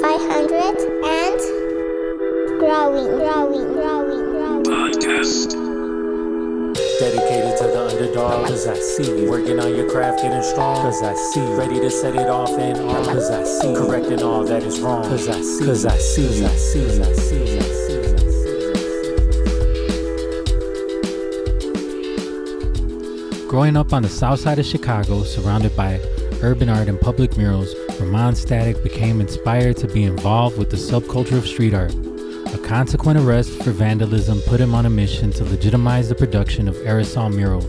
500 and growing. Podcast. Dedicated to the underdog, cause I see you. Working on your craft, getting strong, cause I see you. Ready to set it off and on, cause I see you. Correcting all that is wrong, cause I see you. Cause I see you. I see you. I see you. I see you. Growing up on the south side of Chicago, surrounded by urban art and public murals, Rahmaan Statik became inspired to be involved with the subculture of street art. A consequent arrest for vandalism put him on a mission to legitimize the production of aerosol murals.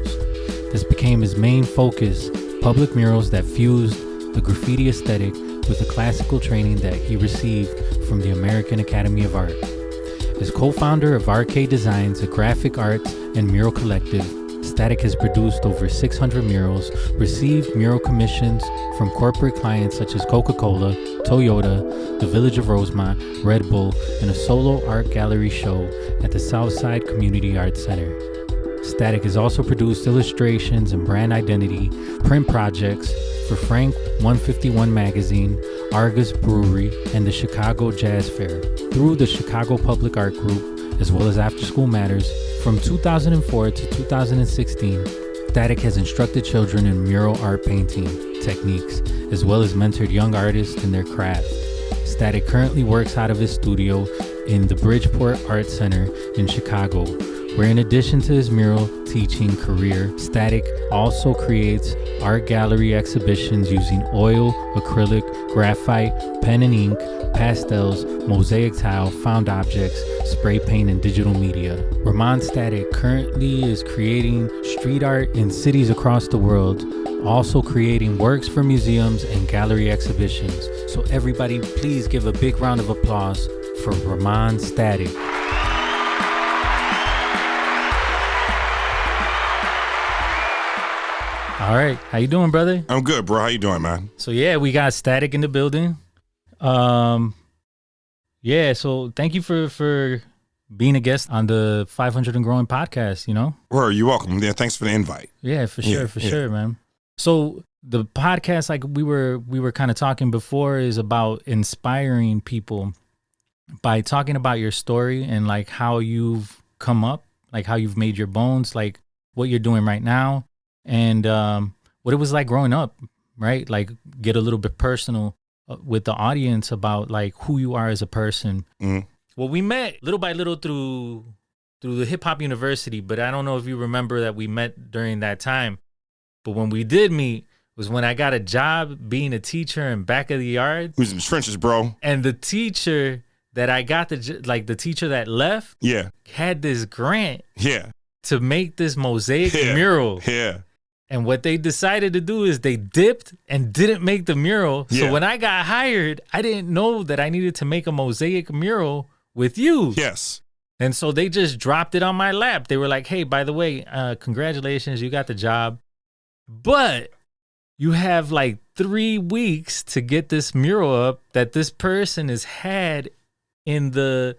This became his main focus, public murals that fused the graffiti aesthetic with the classical training that he received from the American Academy of Art. As co-founder of R.K Design, a graphic arts and mural collective, Statik has produced over 600 murals, received mural commissions from corporate clients such as Coca-Cola, Toyota, the Village of Rosemont, Red Bull, and a solo art gallery show at the Southside Community Arts Center. Statik has also produced illustrations and brand identity, print projects for Frank 151 Magazine, Argus Brewery, and the Chicago Jazz Fair. Through the Chicago Public Art Group, as well as After School Matters, from 2004 to 2016, Statik has instructed children in mural art painting techniques, as well as mentored young artists in their craft. Statik currently works out of his studio in the Bridgeport Art Center in Chicago, where in addition to his mural teaching career, Statik also creates art gallery exhibitions using oil, acrylic, graphite, pen and ink, pastels, mosaic tile, found objects, spray paint, and digital media. Rahmaan Statik currently is creating street art in cities across the world, also creating works for museums and gallery exhibitions. So everybody, please give a big round of applause for Rahmaan Statik. All right, how you doing, brother? I'm good, bro. How you doing, man? So yeah, we got Statik in the building. Yeah, so thank you for being a guest on the 500 and Growing podcast, you know? Well, you're welcome. Yeah, thanks for the invite. Yeah, for sure, man. So the podcast, like we were kind of talking before, is about inspiring people by talking about your story and like how you've come up, like how you've made your bones, like what you're doing right now, and what it was like growing up, right? Like get a little bit personal with the audience about like who you are as a person. Mm-hmm. Well, we met little by little through the hip hop university, but I don't know if you remember that we met during that time. But when we did meet was when I got a job being a teacher in back of the yard. Who's in the trenches, bro? And the teacher that I got, the teacher that left, had this grant to make this mosaic mural. Yeah. And what they decided to do is they dipped and didn't make the mural. Yeah. So when I got hired, I didn't know that I needed to make a mosaic mural with you. Yes. And so they just dropped it on my lap. They were like, hey, by the way, congratulations, you got the job. But you have like 3 weeks to get this mural up that this person has had in the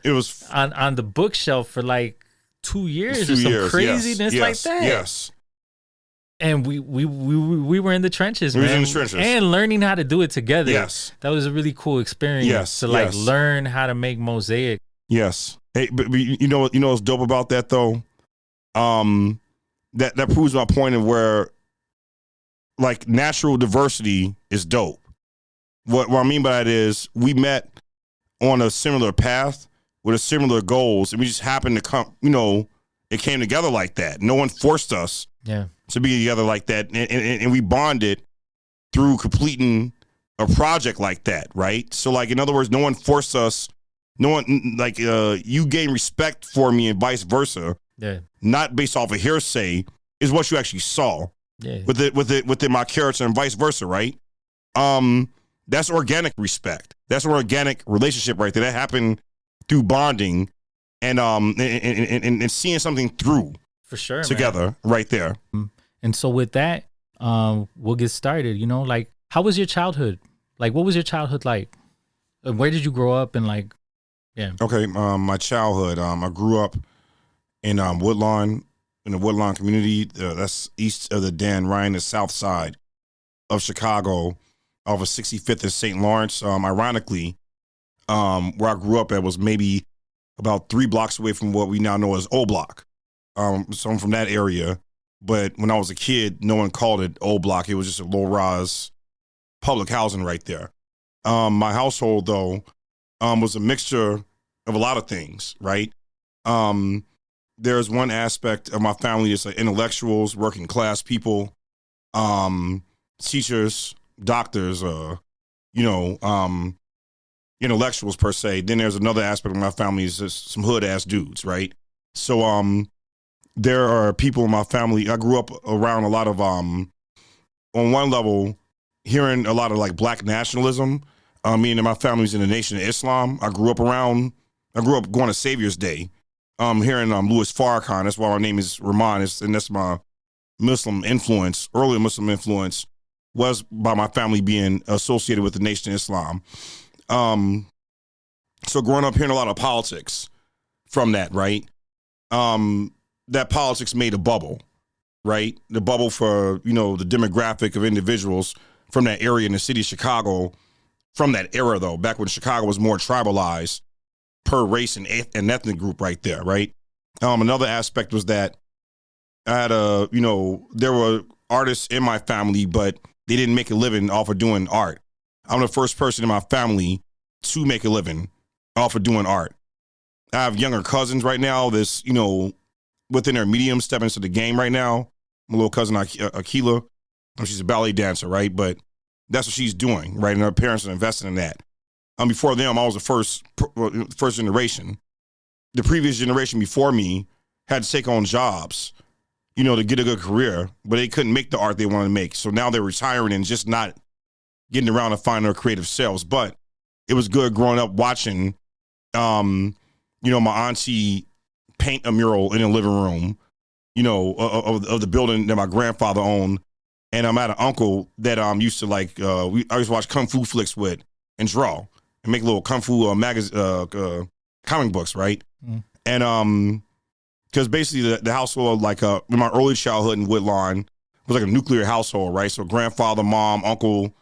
on the bookshelf for like 2 years or some craziness like that. Yes. And we were in the trenches, man. We were in the trenches. And learning how to do it together. Yes. That was a really cool experience to like learn how to make mosaic. Yes. Hey, but you know what's dope about that though? That proves my point of where like natural diversity is dope. What I mean by that is we met on a similar path with a similar goals, and we just happened to come, it came together like that. No one forced us to be together like that. And we bonded through completing a project like that, right? So like, in other words, no one forced us. No one, like, you gain respect for me and vice versa. Yeah. Not based off of hearsay, is what you actually saw. Yeah. Within my character and vice versa, right? That's organic respect. That's an organic relationship right there. That happened through bonding and seeing something through. For sure, together, man. Right there. And so with that, we'll get started. Like, how was your childhood? Like, what was your childhood like? Where did you grow up? And like, Okay, my childhood. I grew up in Woodlawn, in the Woodlawn community. That's east of the Dan Ryan, the south side of Chicago, off of 65th and St. Lawrence. Ironically, where I grew up at was maybe about 3 blocks away from what we now know as Old Block. So I'm from that area. But when I was a kid, no one called it Old Block. It was just a low-rise public housing right there. My household, though, was a mixture of a lot of things, right? There's one aspect of my family that's like intellectuals, working class people, teachers, doctors, intellectuals per se. Then there's another aspect of my family is just some hood ass dudes, right? So there are people in my family. I grew up around a lot of on one level, hearing a lot of like black nationalism. Me and my family's in the Nation of Islam. I grew up going to Savior's Day. Hearing Louis Farrakhan. That's why my name is Rahmaan, and that's my Muslim influence. Early Muslim influence was by my family being associated with the Nation of Islam. So growing up hearing a lot of politics from that, right? That politics made a bubble, right? The bubble for, the demographic of individuals from that area in the city of Chicago, from that era though, back when Chicago was more tribalized per race and ethnic group right there, right? Another aspect was that I had there were artists in my family, but they didn't make a living off of doing art. I'm the first person in my family to make a living off of doing art. I have younger cousins right now that's, within their medium stepping into the game right now. My little cousin, Akila, she's a ballet dancer, right? But that's what she's doing, right? And her parents are investing in that. Before them, I was the first generation. The previous generation before me had to take on jobs, to get a good career, but they couldn't make the art they wanted to make. So now they're retiring and just not getting around to find their creative selves. But it was good growing up watching, my auntie paint a mural in the living room, of the building that my grandfather owned. And I had an uncle that used to I used to watch kung fu flicks with and draw and make little kung fu comic books, right? Mm. And because basically the household, in my early childhood in Woodlawn, was like a nuclear household, right? So grandfather, mom, uncle,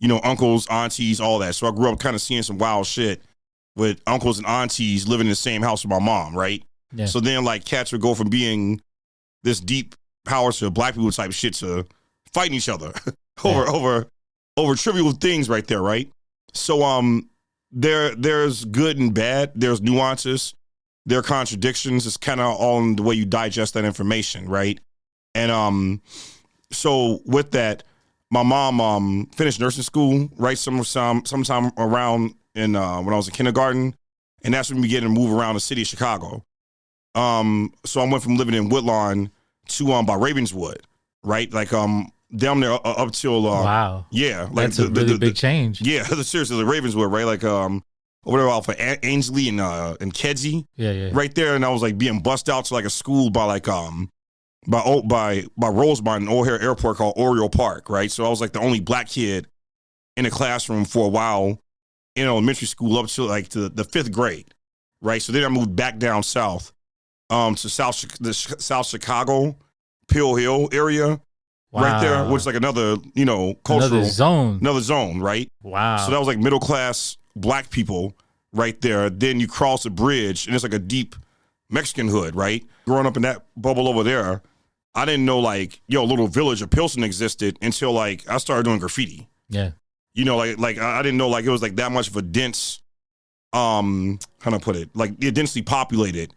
uncles, aunties, all that. So I grew up kind of seeing some wild shit with uncles and aunties living in the same house with my mom, right? Yeah. So then cats would go from being this deep powers to black people type shit to fighting each other over trivial things right there, right? So there's good and bad. There's nuances. There are contradictions. It's kind of all in the way you digest that information, right? And so with that, my mom finished nursing school, right? Sometime around when I was in kindergarten, and that's when we began to move around the city of Chicago. So I went from living in Woodlawn to by Ravenswood, right? Down there up till wow, yeah, that's a really big change. Yeah, seriously, the Ravenswood, right? Over there off of Ainsley and Kedzie, yeah, right there. And I was being bussed out to a school by Rosemont and O'Hare Airport called Oriole Park, right? So I was the only black kid in the classroom for a while in elementary school up to to the 5th grade, right? So then I moved back down south to South Chicago, Peel Hill area. Wow. Right there, which is another, cultural another zone, right? Wow. So that was middle class black people right there. Then you cross a bridge and it's a deep Mexican hood, right? Growing up in that bubble over there, I didn't know a little village of Pilsen existed until I started doing graffiti. Yeah. I didn't know it was that much of a dense, how do I put it? A densely populated,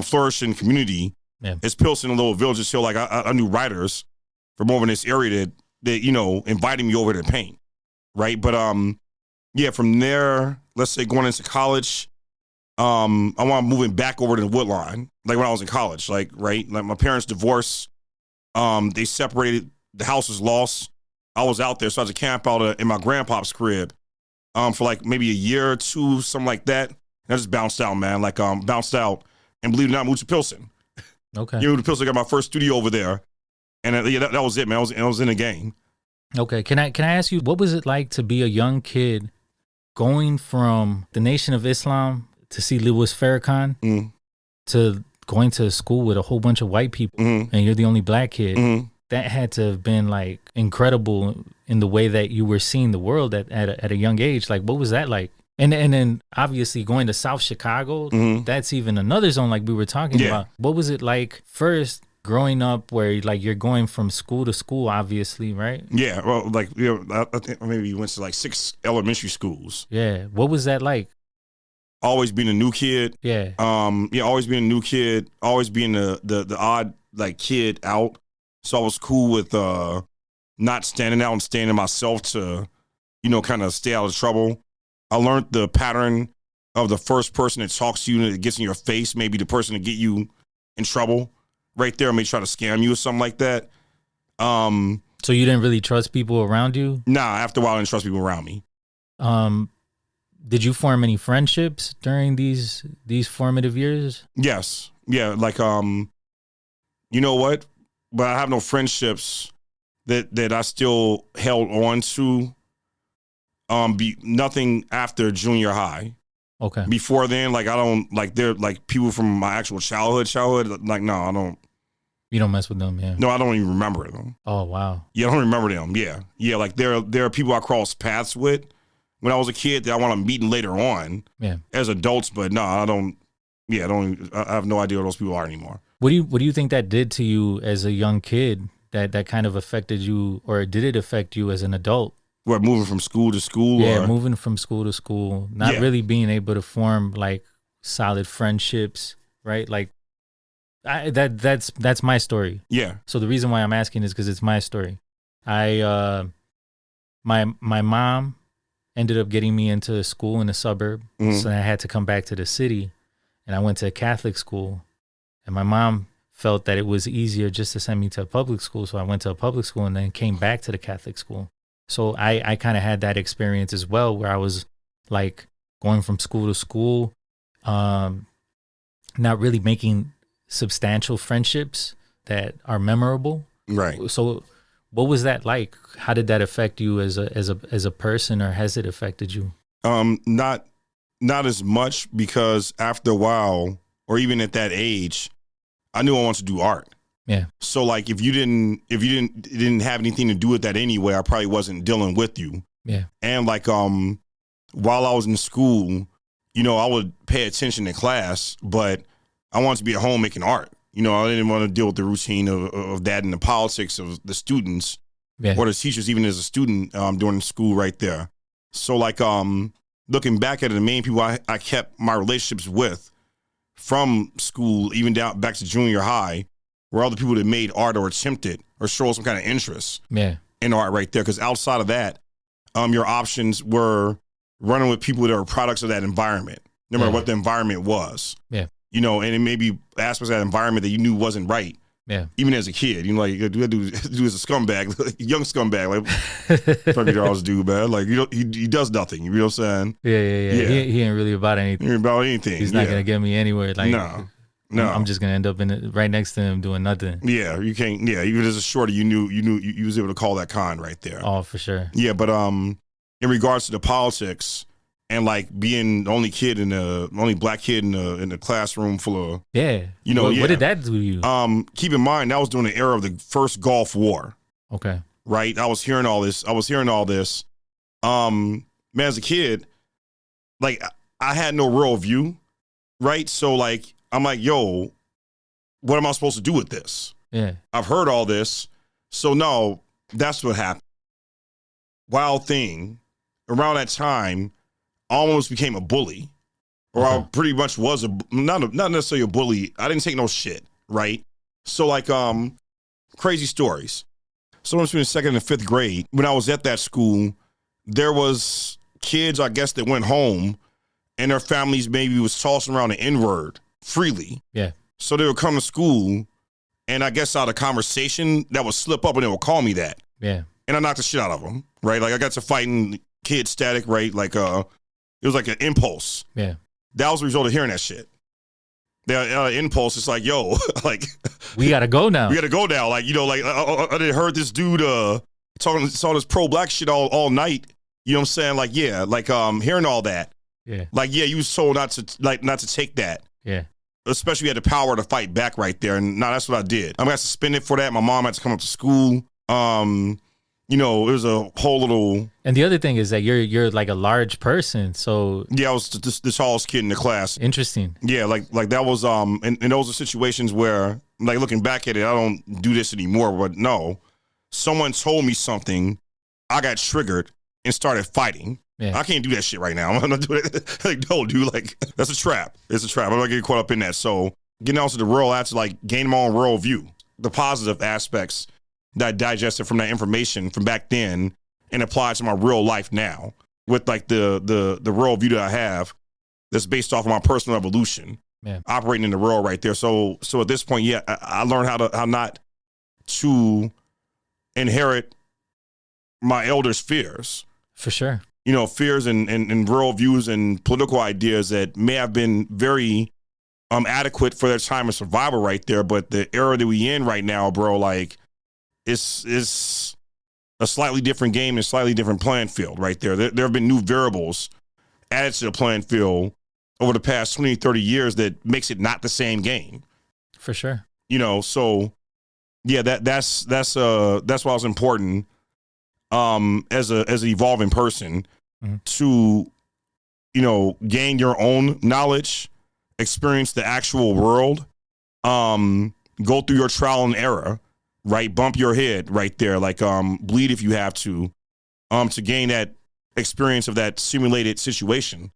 flourishing community. Yeah. It's Pilsen, a little village until I knew writers from over in this area that invited me over to paint, right? But yeah, from there, let's say going into college, I want moving back over to Woodlawn, when I was in college, right? My parents divorced, they separated, the house was lost. I was out there, so I had to camp out in my grandpa's crib for maybe a year or two, something like that. And I just bounced out, man, bounced out, and believe it or not, moved to Pilsen. Okay. Moved to Pilsen, got my first studio over there. And that was it, man. I was in the game. Okay. Can I ask you, what was it like to be a young kid going from the Nation of Islam to see Louis Farrakhan to going to school with a whole bunch of white people and you're the only black kid? That had to have been incredible in the way that you were seeing the world at a young age. What was that like? And then obviously going to South Chicago, that's even another zone like we were talking about. What was it like first growing up where like you're going from school to school, obviously, right? Yeah, well, like, I think maybe you went to like 6 elementary schools. Yeah. What was that like? Always being a new kid. Yeah. Always being a new kid, always being the odd like kid out. So I was cool with not standing out and standing myself to, kind of stay out of trouble. I learned the pattern of the first person that talks to you and that gets in your face, maybe the person to get you in trouble right there, may try to scam you or something like that. So you didn't really trust people around you? Nah, after a while I didn't trust people around me. Did you form any friendships during these formative years? Yes. Yeah, like you know what? But I have no friendships that I still held on to. Nothing after junior high. Okay. Before then, like I don't like they're like people from my actual childhood. Like no, I don't. You don't mess with them, yeah. No, I don't even remember them. Oh wow. Yeah, I don't remember them. Yeah. Like there are people I crossed paths with when I was a kid that I want to meet later on. Yeah. As adults, but no, I don't. Yeah, I have no idea who those people are anymore. What do you think that did to you as a young kid? That kind of affected you, or did it affect you as an adult? What, moving from school to school? Yeah, or? moving from school to school, not really being able to form like solid friendships, right? Like that's my story. Yeah. So the reason why I'm asking is because it's my story. My mom ended up getting me into school in a suburb, so I had to come back to the city, and I went to a Catholic school, and my mom felt that it was easier just to send me to a public school, so I went to a public school and then came back to the Catholic school. So I kind of had that experience as well, where I was like going from school to school, not really making substantial friendships that are memorable. Right. So what was that like? How did that affect you as a person, or has it affected you? Not as much, because after a while, or even at that age, I knew I wanted to do art. Yeah. So like if you didn't have anything to do with that anyway, I probably wasn't dealing with you. Yeah. And like while I was in school, I would pay attention in class, but I wanted to be at home making art. I didn't want to deal with the routine of that and the politics of the students or the teachers, even as a student during school right there. So like looking back at it, the main people I kept my relationships with from school, even down back to junior high, were all the people that made art or attempted or showed some kind of interest in art right there. Because outside of that, your options were running with people that are products of that environment, no matter what the environment was. Yeah. And it may be aspects of that environment that you knew wasn't right. Yeah. Even as a kid, like that dude is a scumbag, like, young scumbag, like fucking Charles dude, man. Like he does nothing. You know what I'm saying? Yeah. He ain't really about anything. He ain't about anything. He's not gonna get me anywhere. Like no. I'm just gonna end up right next to him doing nothing. Yeah, you can't. Yeah, even as a shorty, you knew you was able to call that con right there. Oh, for sure. Yeah, but in regards to the politics and like being the only black kid in the classroom full of what did that do to you? Keep in mind that was during the era of the first Gulf War. Okay. Right, I was hearing all this. Man, as a kid, like I had no real view. Right, so like. I'm like, yo, what am I supposed to do with this? Yeah. I've heard all this. So no, that's what happened. Wild thing. Around that time, I almost became a bully. Or I pretty much was not necessarily a bully. I didn't take no shit, right? So like crazy stories. So between the 2nd and 5th grade, when I was at that school, there was kids, I guess, that went home and their families maybe was tossing around the N-word freely. Yeah. So they would come to school, and I guess out of conversation, that would slip up and they would call me that. Yeah. And I knocked the shit out of them, right? Like I got to fighting Kid Static, right? Like it was like an impulse. Yeah. That was the result of hearing that shit. The impulse is like, yo, like we gotta go now. Like I did heard this dude talking saw this pro-black shit all night. You know what I'm saying? Like hearing all that. Yeah. Like you was told not to take that. Yeah. Especially you had the power to fight back right there. And that's what I did. I got suspended for that. My mom had to come up to school. it was a whole little. And the other thing is that you're like a large person, so Yeah, I was the tallest kid in the class. interesting. Yeah, like that was and those are situations where, like, looking back at it, I don't do this anymore. But no, someone told me something, I got triggered and started fighting. Yeah. I can't do that shit right now. I'm not doing it. Like, no, dude, like, that's a trap. It's a trap. I'm not getting caught up in that. So getting out to the real, I have to like gain my own real view, the positive aspects that I digested from that information from back then and apply it to my real life now with like the real view that I have that's based off of my personal evolution, operating in the real right there. So at this point, yeah, I learned how not to inherit my elders' fears. For sure. Fears and real views and political ideas that may have been very adequate for their time of survival right there. But the era that we in right now, bro, like, it's a slightly different game and a slightly different playing field right there. There have been new variables added to the playing field over the past 20, 30 years that makes it not the same game. For sure. So yeah, that's why it was important as an evolving person to, gain your own knowledge, experience the actual world, go through your trial and error, right? Bump your head right there, like bleed if you have to gain that experience of that simulated situation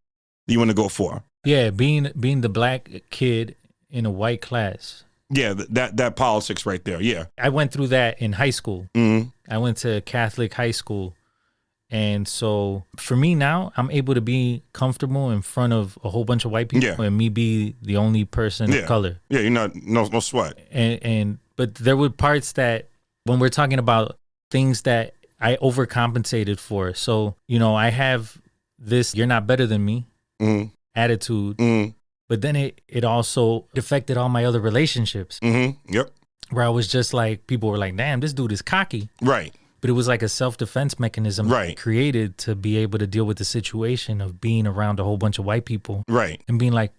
that you want to go for. Yeah, being the black kid in a white class. Yeah, that politics right there. Yeah, I went through that in high school. Mm-hmm. I went to Catholic high school, and so for me now, I'm able to be comfortable in front of a whole bunch of white people and me be the only person of color. Yeah, you're not no sweat. But there were parts that when we're talking about things that I overcompensated for. So, I have this "you're not better than me" attitude, but then it also affected all my other relationships. Yep. Where I was just like, people were like, damn, this dude is cocky. Right. But it was like a self-defense mechanism created to be able to deal with the situation of being around a whole bunch of white people. Right. And being like,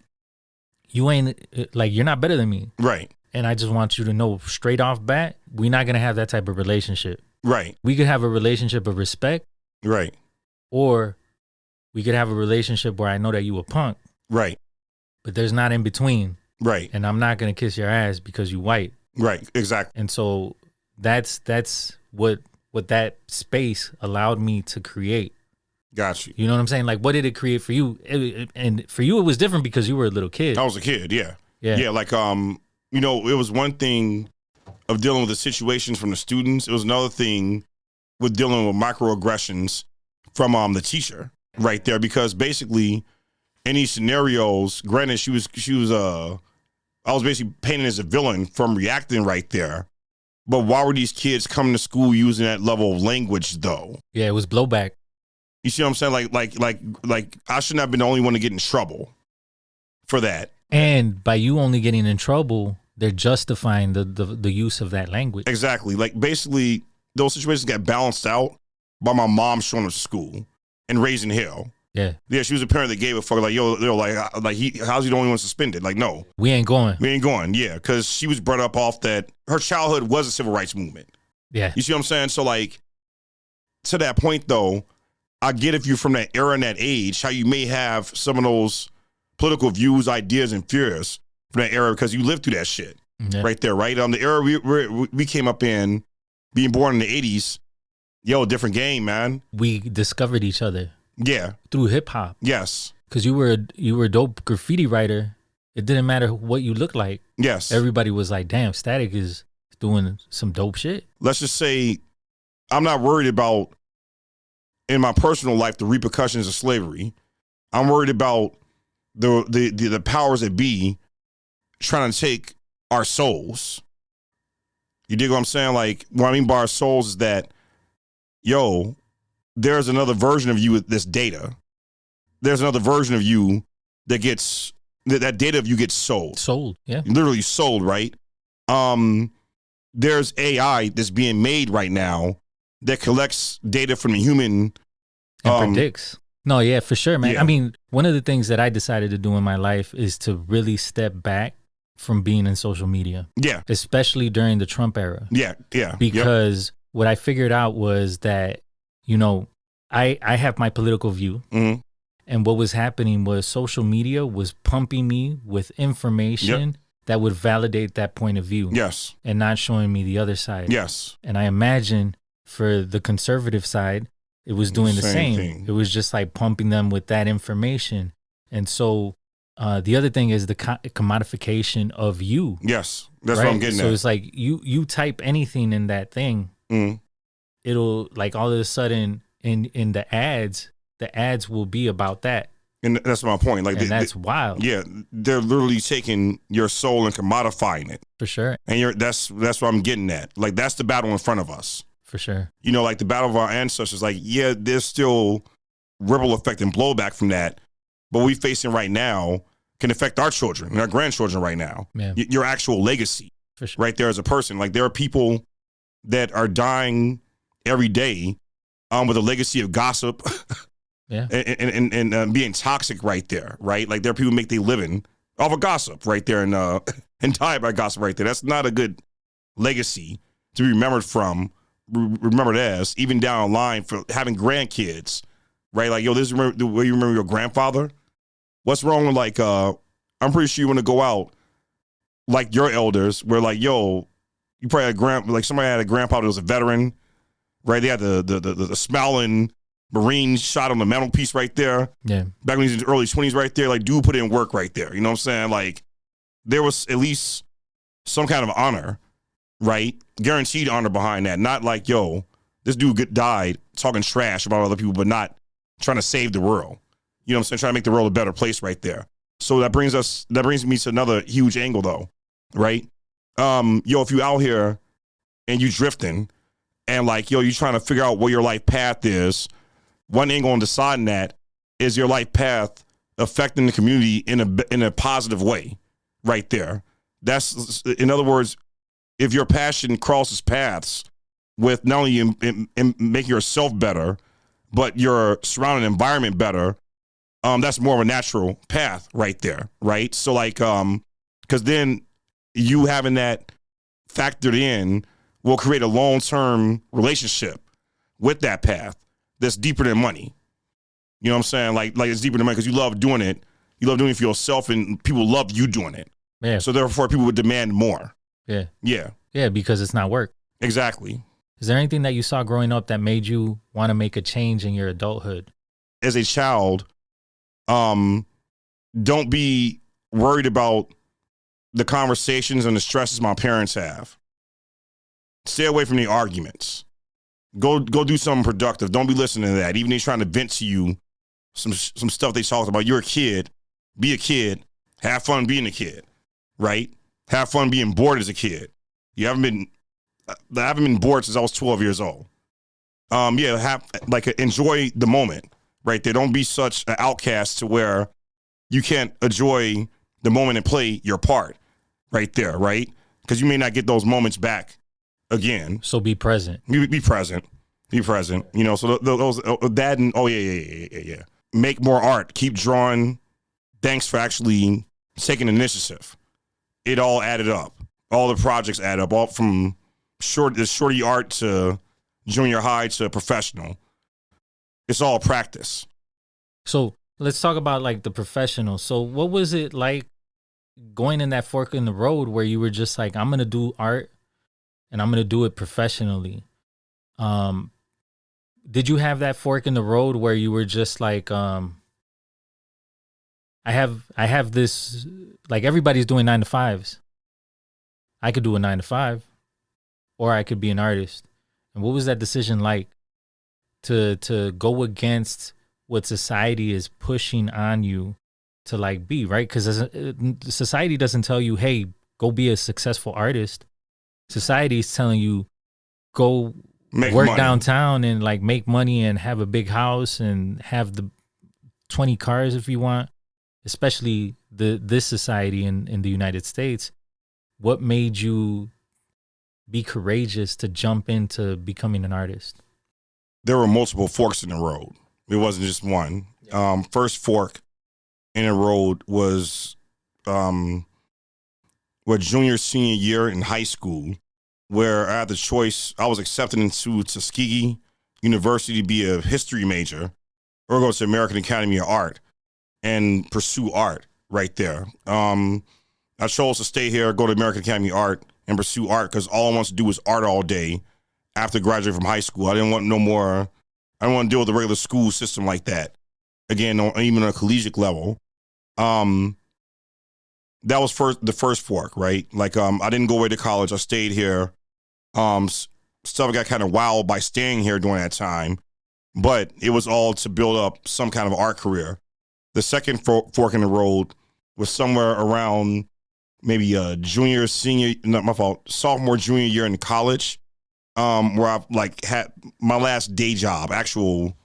you're not better than me. Right. And I just want you to know straight off bat, we're not going to have that type of relationship. Right. We could have a relationship of respect. Right. Or we could have a relationship where I know that you a punk. Right. But there's not in between. Right. And I'm not going to kiss your ass because you white. Right. Exactly. And so that's what that space allowed me to create. Got you. You know what I'm saying? Like, what did it create for you? And for you, it was different because you were a little kid. I was a kid. Yeah. Yeah. Yeah. Like, it was one thing of dealing with the situations from the students. It was another thing with dealing with microaggressions from the teacher right there, because basically in these scenarios, granted, I was basically painted as a villain from reacting right there. But why were these kids coming to school using that level of language though? Yeah, it was blowback. You see what I'm saying? Like I shouldn't have been the only one to get in trouble for that. And by you only getting in trouble, they're justifying the use of that language. Exactly. Like, basically, those situations got balanced out by my mom showing up to school and raising hell. Yeah. Yeah, she was a parent that gave a fuck. Like, how's he the only one suspended? Like, no. We ain't going. Yeah, because she was brought up off that her childhood was a civil rights movement. Yeah. You see what I'm saying? So, like, to that point, though, I get if you're from that era and that age, how you may have some of those political views, ideas, and fears from that era because you lived through that shit right there, right? The era we came up in, being born in the 80s, different game, man. We discovered each other. Yeah. Through hip hop. Yes. Because you were a dope graffiti writer. It didn't matter what you looked like. Yes. Everybody was like, damn, Static is doing some dope shit. Let's just say I'm not worried about, in my personal life, the repercussions of slavery. I'm worried about the powers that be trying to take our souls. You dig what I'm saying? Like, what I mean by our souls is that, there's another version of you with this data. There's another version of you that gets, that data of you gets sold. Sold, yeah. Literally sold, right? There's AI that's being made right now that collects data from the human. And predicts. No, yeah, for sure, man. Yeah. I mean, one of the things that I decided to do in my life is to really step back from being in social media. Yeah. Especially during the Trump era. Yeah, yeah. Because what I figured out was that, you know, I have my political view. Mm-hmm. And what was happening was social media was pumping me with information that would validate that point of view. Yes. And not showing me the other side. Yes. And I imagine for the conservative side, it was doing the same. Thing. It was just like pumping them with that information. And so the other thing is the commodification of you. Yes. That's what I'm getting at. So it's like you type anything in that thing, it'll like all of a sudden in the ads will be about that. And that's my point. Like, that's wild. Yeah, they're literally taking your soul and commodifying it. For sure. And that's what I'm getting at. Like, that's the battle in front of us. For sure. You know, like the battle of our ancestors. Like, yeah, there's still ripple effect and blowback from that. But what we facing right now can affect our children and our grandchildren right now. Yeah. Your actual legacy. For sure. Right there as a person. Like, there are people that are dying every day with a legacy of gossip. Yeah. And being toxic right there, right? Like, there are people who make their living off of gossip right there and die by gossip right there. That's not a good legacy to be remembered as, even down the line for having grandkids, right? Like, yo, this is the way you remember your grandfather. What's wrong with, like, I'm pretty sure you want to go out like your elders where, like, yo, you probably had somebody had a grandpa that was a veteran, right? They had the smiling Marine shot on the mantelpiece right there. Yeah. Back when he was in his early 20s right there. Like, dude put in work right there. You know what I'm saying? Like, there was at least some kind of honor, right? Guaranteed honor behind that. Not like, yo, this dude died talking trash about other people, but not trying to save the world. You know what I'm saying? Trying to make the world a better place right there. So that brings me to another huge angle though, right? Yo, if you out here and you drifting and like, yo, you trying to figure out what your life path is, one angle on deciding that is your life path affecting the community in a positive way right there. That's, in other words, if your passion crosses paths with not only in making yourself better, but your surrounding environment better, that's more of a natural path right there, right? So like, because then you having that factored in will create a long-term relationship with that path that's deeper than money. You know what I'm saying? Like it's deeper than money because you love doing it. You love doing it for yourself and people love you doing it. Yeah. So therefore people would demand more. Yeah. Yeah. Yeah, because it's not work. Exactly. Is there anything that you saw growing up that made you want to make a change in your adulthood? As a child, don't be worried about the conversations and the stresses my parents have. Stay away from the arguments. Go do something productive. Don't be listening to that. Even if they're trying to vent to you some stuff they talked about. You're a kid. Be a kid. Have fun being a kid, right? Have fun being bored as a kid. I haven't been bored since I was 12 years old. Enjoy the moment right there. Don't be such an outcast to where you can't enjoy the moment and play your part right there, right? Because you may not get those moments back again. So be present. Be present. Be present. You know, so those that and yeah. Make more art. Keep drawing. Thanks for actually taking initiative. It all added up. All the projects add up. All from shorty art to junior high to professional. It's all practice. So let's talk about like the professional. So what was it like going in that fork in the road where you were just like, I'm going to do art and I'm going to do it professionally? Did you have that fork in the road where you were just like, I have this, like everybody's doing 9-to-5s. I could do a 9-to-5 or I could be an artist. And what was that decision like to go against what society is pushing on you to like be, right? Because society doesn't tell you, hey, go be a successful artist. Society is telling you, go work downtown and like make money and have a big house and have the 20 cars if you want, especially this society in the United States. What made you be courageous to jump into becoming an artist? There were multiple forks in the road. It wasn't just one. First fork in the road was junior, senior year in high school where I had the choice. I was accepted into Tuskegee University to be a history major or go to American Academy of Art and pursue art right there. I chose to stay here, go to American Academy of Art and pursue art because all I wanted to do was art all day after graduating from high school. I didn't want no more. I don't want to deal with the regular school system like that. Again, even on a collegiate level. That was the first fork, right? Like, I didn't go away to college. I stayed here. Stuff got kind of wild by staying here during that time, but it was all to build up some kind of art career. The second fork in the road was somewhere around maybe sophomore, junior year in college, where I like had my last day job, actual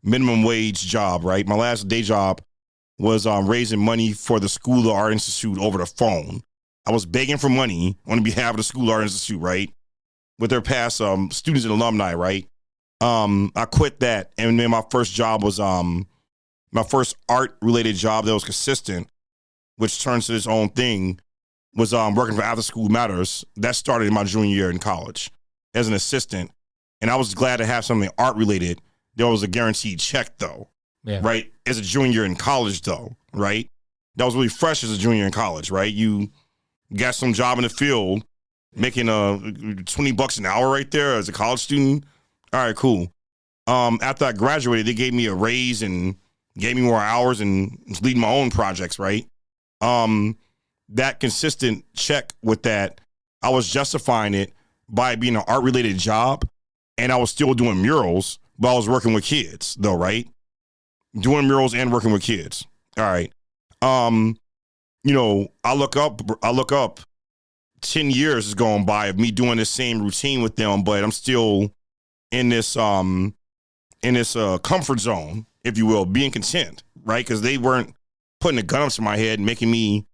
minimum wage job, right? My last day job was raising money for the School of Art Institute over the phone. I was begging for money on behalf of the School of Art Institute, right? With their past students and alumni, right? I quit that, and then my first job was my first art-related job that was consistent, which turns to its own thing, was working for After School Matters. That started in my junior year in college as an assistant, and I was glad to have something art-related. There was a guaranteed check, though. Yeah. Right? As a junior in college, though, right? That was really fresh as a junior in college, right? You got some job in the field, making $20 an hour right there as a college student. All right, cool. After I graduated, they gave me a raise and gave me more hours and was leading my own projects, right? That consistent check with that, I was justifying it by being an art-related job, and I was still doing murals, but I was working with kids, though, right? Doing murals and working with kids. All right. I look up 10 years is going by of me doing this same routine with them, but I'm still in this comfort zone, if you will, being content, right? Because they weren't putting a gun up to my head and making me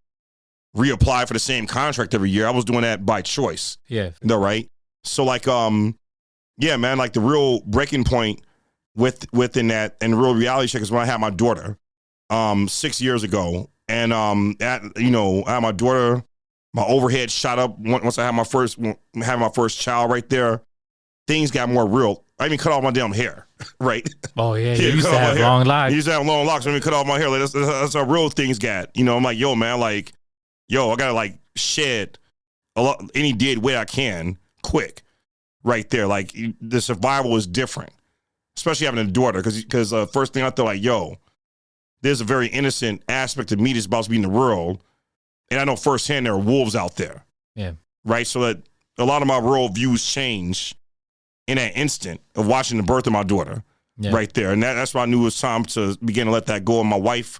reapply for the same contract every year. I was doing that by choice. Yeah. No, right? So like, yeah, man, like the real breaking point within that and the real reality check is when I had my daughter 6 years ago. And I had my daughter, my overhead shot up once I had my first child right there. Things got more real. I even cut off my damn hair, right? Oh, yeah. You used to have long locks. You used to have long locks. I mean, cut off my hair. Like, that's how real things got. I'm like, yo, man, like, I got to, like, shed any dead weight I can quick right there. Like, the survival is different, especially having a daughter. Because first thing I thought, like, yo, there's a very innocent aspect of me that's about to be in the world. And I know firsthand there are wolves out there. Yeah. Right? So that a lot of my world views change in that instant of watching the birth of my daughter right there. And that's why I knew it was time to begin to let that go. And my wife,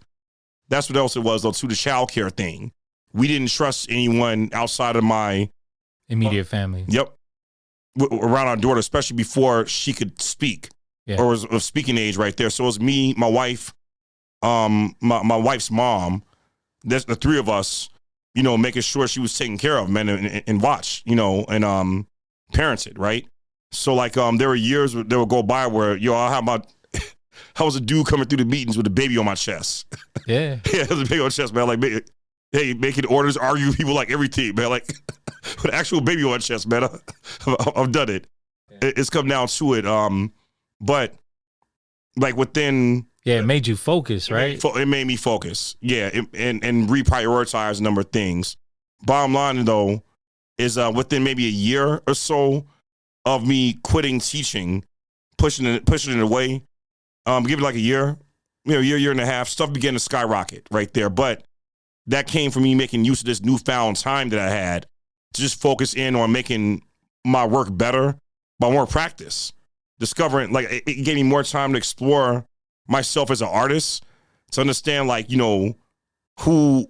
that's what else it was, though, to the child care thing. We didn't trust anyone outside of my immediate family. Yep. Around our daughter, especially before she could speak or was of speaking age right there. So it was me, my wife, my wife's mom, that's the three of us, making sure she was taken care of, man, and watch, and parented, right? So like there were years that would go by where I was a dude coming through the meetings with a baby on my chest. Yeah. Yeah, it was a baby on my chest, man. Like, hey, making orders, arguing with people like everything, man. Like with an actual baby on my chest, man. I've done it. Yeah. It's come down to it. But like within. Yeah, it made you focus, right? It made me focus. Yeah, and reprioritize a number of things. Bottom line, though, is within maybe a year or so of me quitting teaching, pushing it away, give it like a year, year and a half, stuff began to skyrocket right there. But that came from me making use of this newfound time that I had to just focus in on making my work better by more practice. Discovering, like, it gave me more time to explore myself as an artist, to understand, like, who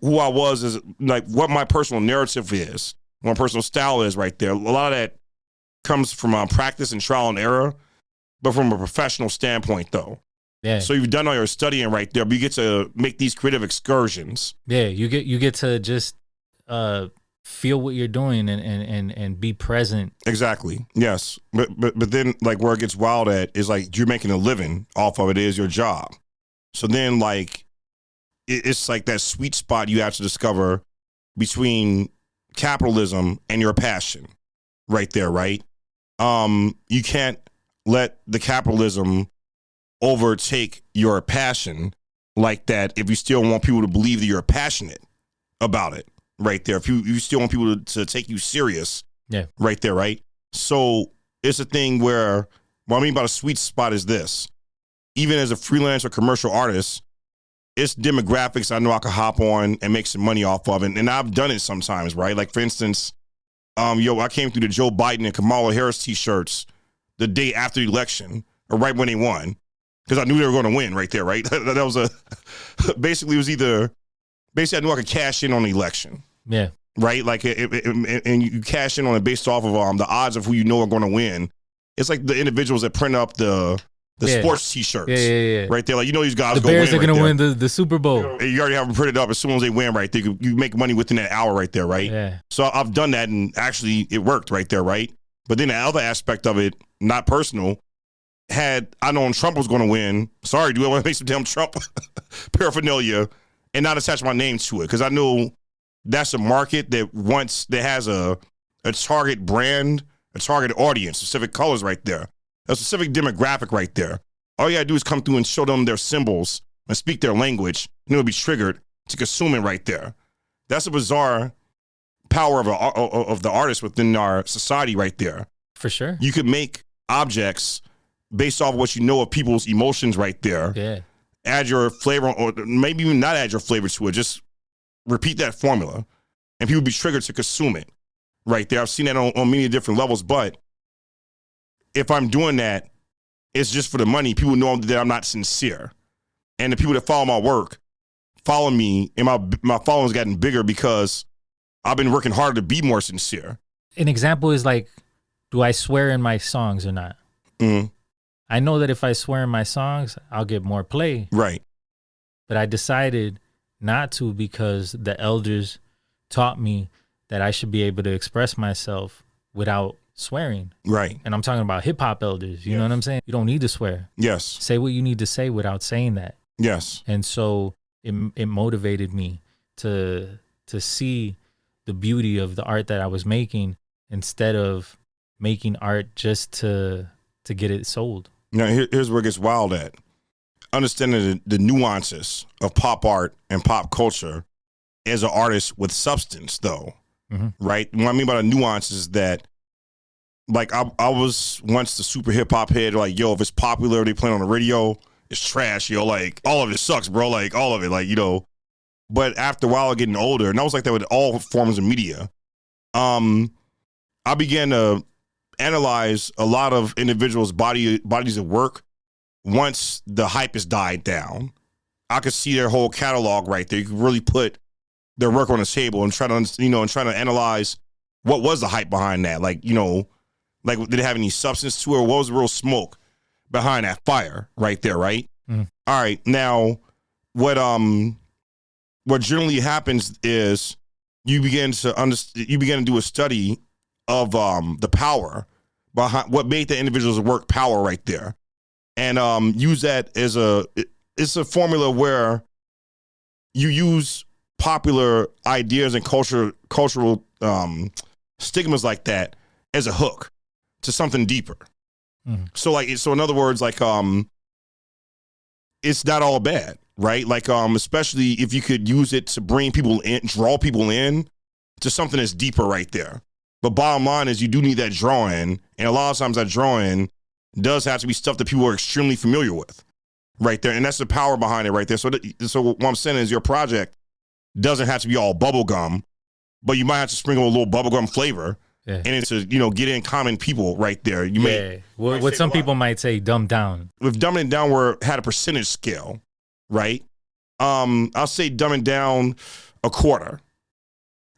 I was, as like what my personal narrative is, what my personal style is right there. A lot of that comes from practice and trial and error, but from a professional standpoint, though. Yeah. So you've done all your studying right there, but you get to make these creative excursions. Yeah, you get to just feel what you're doing and be present. Exactly. Yes. But then, like, where it gets wild at is like you're making a living off of it, is your job. So then, like, it's like that sweet spot you have to discover between capitalism and your passion. right there, right? You can't let the capitalism overtake your passion like that if you still want people to believe that you're passionate about it, right there. If you still want people to take you serious, right there, right? So it's a thing where, what I mean by the sweet spot is this. Even as a freelance or commercial artist, it's demographics I know I could hop on and make some money off of. And I've done it sometimes, right? Like, for instance, I came through the Joe Biden and Kamala Harris t-shirts the day after the election, or right when they won, because I knew they were going to win right there, right? That was basically, I knew I could cash in on the election. Yeah. Right? Like, and you cash in on it based off of the odds of who you know are going to win. It's like the individuals that print up the sports t-shirts. Yeah. Right there. Like, these guys the Bears are going to win the Super Bowl. You already have them printed up. As soon as they win right there, you make money within that hour right there, right? Yeah. So I've done that, and actually it worked right there, right? But then the other aspect of it, not personal, had I known Trump was going to win, sorry, do I want to make some damn Trump paraphernalia and not attach my name to it? Because I know that's a market that has a target brand, a target audience, specific colors right there, a specific demographic right there. All you gotta do is come through and show them their symbols and speak their language, and they'll be triggered to consume it right there. That's a bizarre power of the artist within our society right there. For sure. You could make objects based off of what you know of people's emotions right there. Yeah. Add your flavor, or maybe even not add your flavor to it. Just repeat that formula, and people be triggered to consume it right there. I've seen that on many different levels, but if I'm doing that, it's just for the money. People know that I'm not sincere. And the people that follow my work follow me, and my following's gotten bigger because I've been working harder to be more sincere. An example is like, do I swear in my songs or not? Mm-hmm. I know that if I swear in my songs, I'll get more play. Right. But I decided not to because the elders taught me that I should be able to express myself without swearing. Right. And I'm talking about hip hop elders. You know what I'm saying? You don't need to swear. Yes. Say what you need to say without saying that. Yes. And so it motivated me to see the beauty of the art that I was making instead of making art just to get it sold. Now, here's where it gets wild at. Understanding the nuances of pop art and pop culture as an artist with substance, though, right? What I mean by the nuances is that, like, I was once the super hip hop head, like, yo, if it's popular, they play on the radio, it's trash, yo, like, all of it sucks, bro, like, all of it, like, But after a while, getting older, and I was like that with all forms of media, I began to analyze a lot of individuals' bodies of work. Once the hype has died down, I could see their whole catalog right there. You could really put their work on the table and try to analyze what was the hype behind that. Like, like, did it have any substance to it, or what was the real smoke behind that fire right there, right? All right, now what generally happens is you begin to do a study of the power behind what made the individual's work power right there. And use that as it's a formula where you use popular ideas and cultural stigmas like that as a hook to something deeper. So in other words, like, it's not all bad, right? Like, especially if you could use it to bring people in, draw people in to something that's deeper right there. But bottom line is you do need that drawing, and a lot of times that drawing does have to be stuff that people are extremely familiar with right there. And that's the power behind it right there. So what I'm saying is your project doesn't have to be all bubblegum, but you might have to sprinkle a little bubblegum flavor and it's to, get in common people right there. You may what some people might say dumbed down. With dumbing it down, where it had a percentage scale, right? I'll say dumbing down a quarter.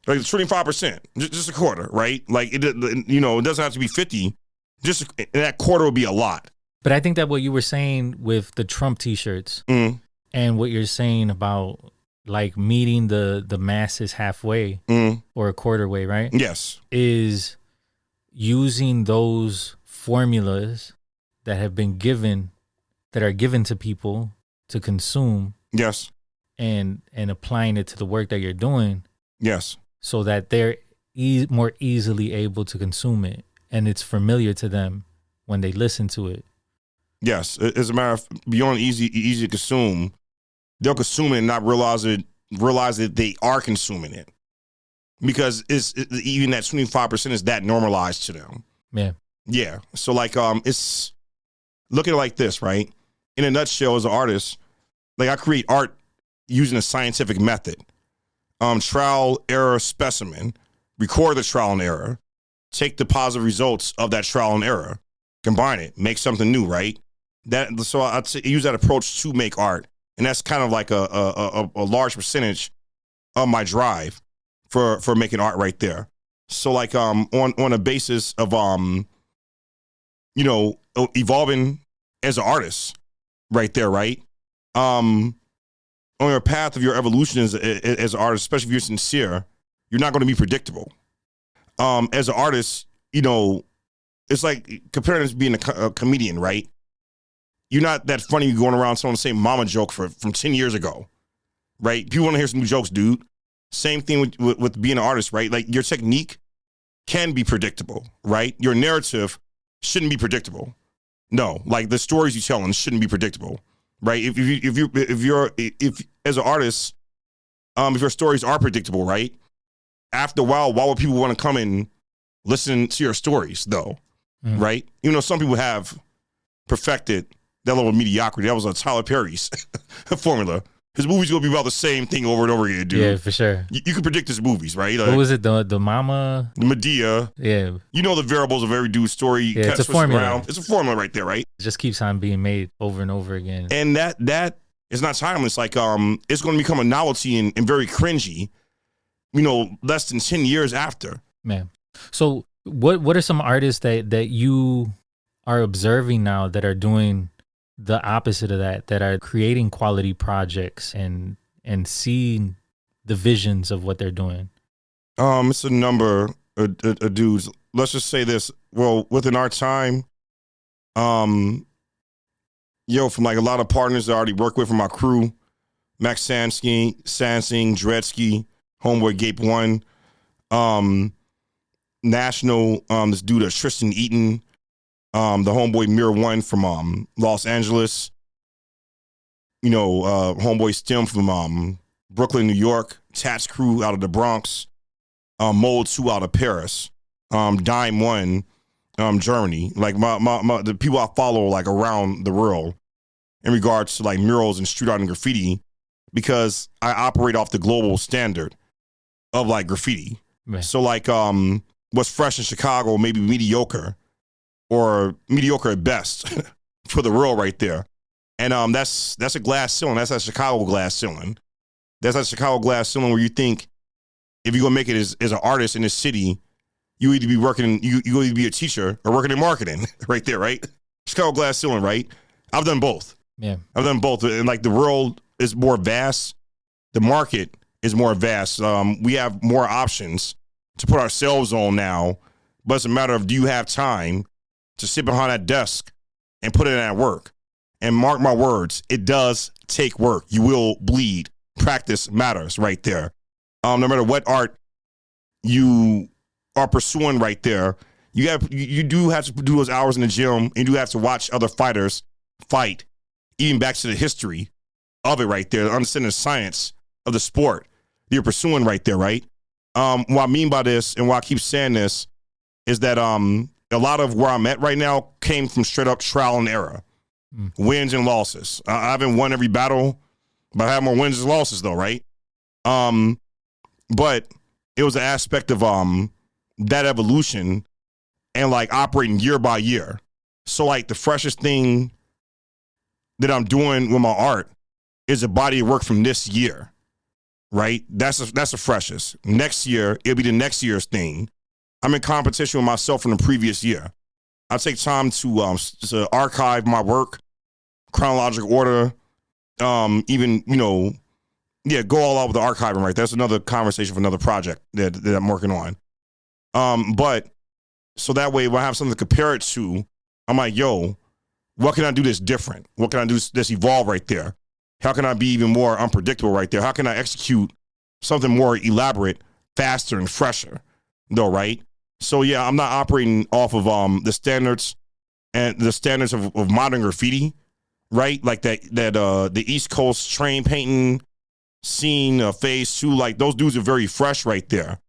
Like 25%, just a quarter, right? Like, it doesn't have to be 50. Just that quarter would be a lot. But I think that what you were saying with the Trump t-shirts and what you're saying about, like, meeting the masses halfway or a quarter way, right? Yes. Is using those formulas that have been given, that are given to people to consume. Yes. And applying it to the work that you're doing. Yes. So that they're more easily able to consume it, and it's familiar to them when they listen to it. Yes, as a matter of beyond easy to consume, they'll consume it and not realize that they are consuming it, because even that 25% is that normalized to them. Yeah. So like it's look at it like this, right? In a nutshell, as an artist, like I create art using a scientific method. Trial error specimen, record the trial and error, take the positive results of that trial and error, combine it, make something new, right? So I use that approach to make art, and that's kind of like a large percentage of my drive for making art right there. So like on a basis of evolving as an artist right there, right? On your path of your evolution as an artist, especially if you're sincere, you're not going to be predictable. As an artist, it's like comparing it to being a comedian, right? You're not that funny going around telling the same mama joke from 10 years ago, right? People want to hear some new jokes, dude. Same thing with being an artist, right? Like your technique can be predictable, right? Your narrative shouldn't be predictable. No, like the stories you telling shouldn't be predictable, right? If as an artist, if your stories are predictable, right? After a while, why would people want to come and listen to your stories, though, right? Some people have perfected that level of mediocrity. That was Tyler Perry's formula. His movies gonna be about the same thing over and over again, dude. Yeah, for sure. You can predict his movies, right? Like, what was it? The mama? The Medea. Yeah. The variables of every dude's story. Yeah, it's a formula. Around. It's a formula right there, right? It just keeps on being made over and over again. And that is not timeless. Like, it's going to become a novelty and very cringy, less than 10 years after. Man. So what are some artists that you are observing now that are doing the opposite of that are creating quality projects and seeing the visions of what they're doing? It's a number of dudes. Let's just say this. Well, within our time, from like a lot of partners that I already work with from my crew, Max Sansing, Dredsky, Homeboy Gape One, National, this dude Tristan Eaton, the Homeboy Mirror One from Los Angeles, Homeboy Stem from Brooklyn, New York, Tats Crew out of the Bronx, Mold 2 out of Paris, Dime One, Germany. Like the people I follow like around the world in regards to like murals and street art and graffiti, because I operate off the global standard of like graffiti. Man. So like what's fresh in Chicago may be mediocre or mediocre at best for the world right there. And that's a glass ceiling. That's a Chicago glass ceiling. That's a Chicago glass ceiling where you think if you're gonna make it as an artist in this city, you either be working, you either be a teacher or working in marketing right there, right? Chicago glass ceiling, right? I've done both. Yeah. I've done both. And like the world is more vast. The market is more vast. We have more options to put ourselves on now, but it's a matter of, do you have time to sit behind that desk and put in that work? And mark my words, it does take work. You will bleed. Practice matters right there. No matter what art you are pursuing right there, you do have to do those hours in the gym, and you do have to watch other fighters fight, even back to the history of it right there, to understand the science of the sport you're pursuing right there, right? What I mean by this, and why I keep saying this, is that a lot of where I'm at right now came from straight up trial and error, wins and losses. I haven't won every battle, but I have more wins and losses though, right? But it was an aspect of that evolution and like operating year by year. So like the freshest thing that I'm doing with my art is a body of work from this year, right? That's the freshest. Next year, it'll be the next year's thing. I'm in competition with myself from the previous year. I take time to archive my work, chronological order, even, go all out with the archiving, right? That's another conversation for another project that I'm working on. But so that way, when I have something to compare it to, I'm like, yo, what can I do that's different? What can I do that's evolve right there? How can I be even more unpredictable right there? How can I execute something more elaborate, faster, and fresher? though, right? So yeah, I'm not operating off of the standards of modern graffiti, right? Like that the East Coast train painting scene, phase 2, like those dudes are very fresh right there.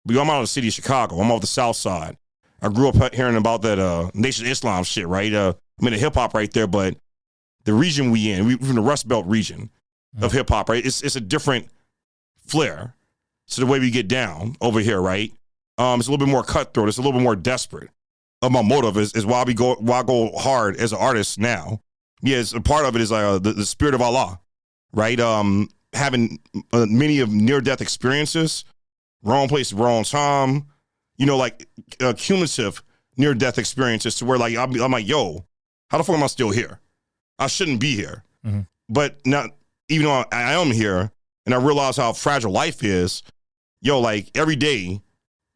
But I'm out of the city of Chicago. I'm off the South Side. I grew up hearing about that Nation of Islam shit, right? I'm in the hip hop right there, but the region we're from the Rust Belt region of hip hop, right? It's a different flair. So the way we get down over here, right? It's a little bit more cutthroat. It's a little bit more desperate. My motive is why I go hard as an artist now. Yes, a part of it is the spirit of Allah, right? Having many of near-death experiences, wrong place, wrong time, like cumulative near-death experiences to where like I'm like, yo, how the fuck am I still here? I shouldn't be here. Mm-hmm. But not even though I am here, and I realize how fragile life is. Yo, like every day,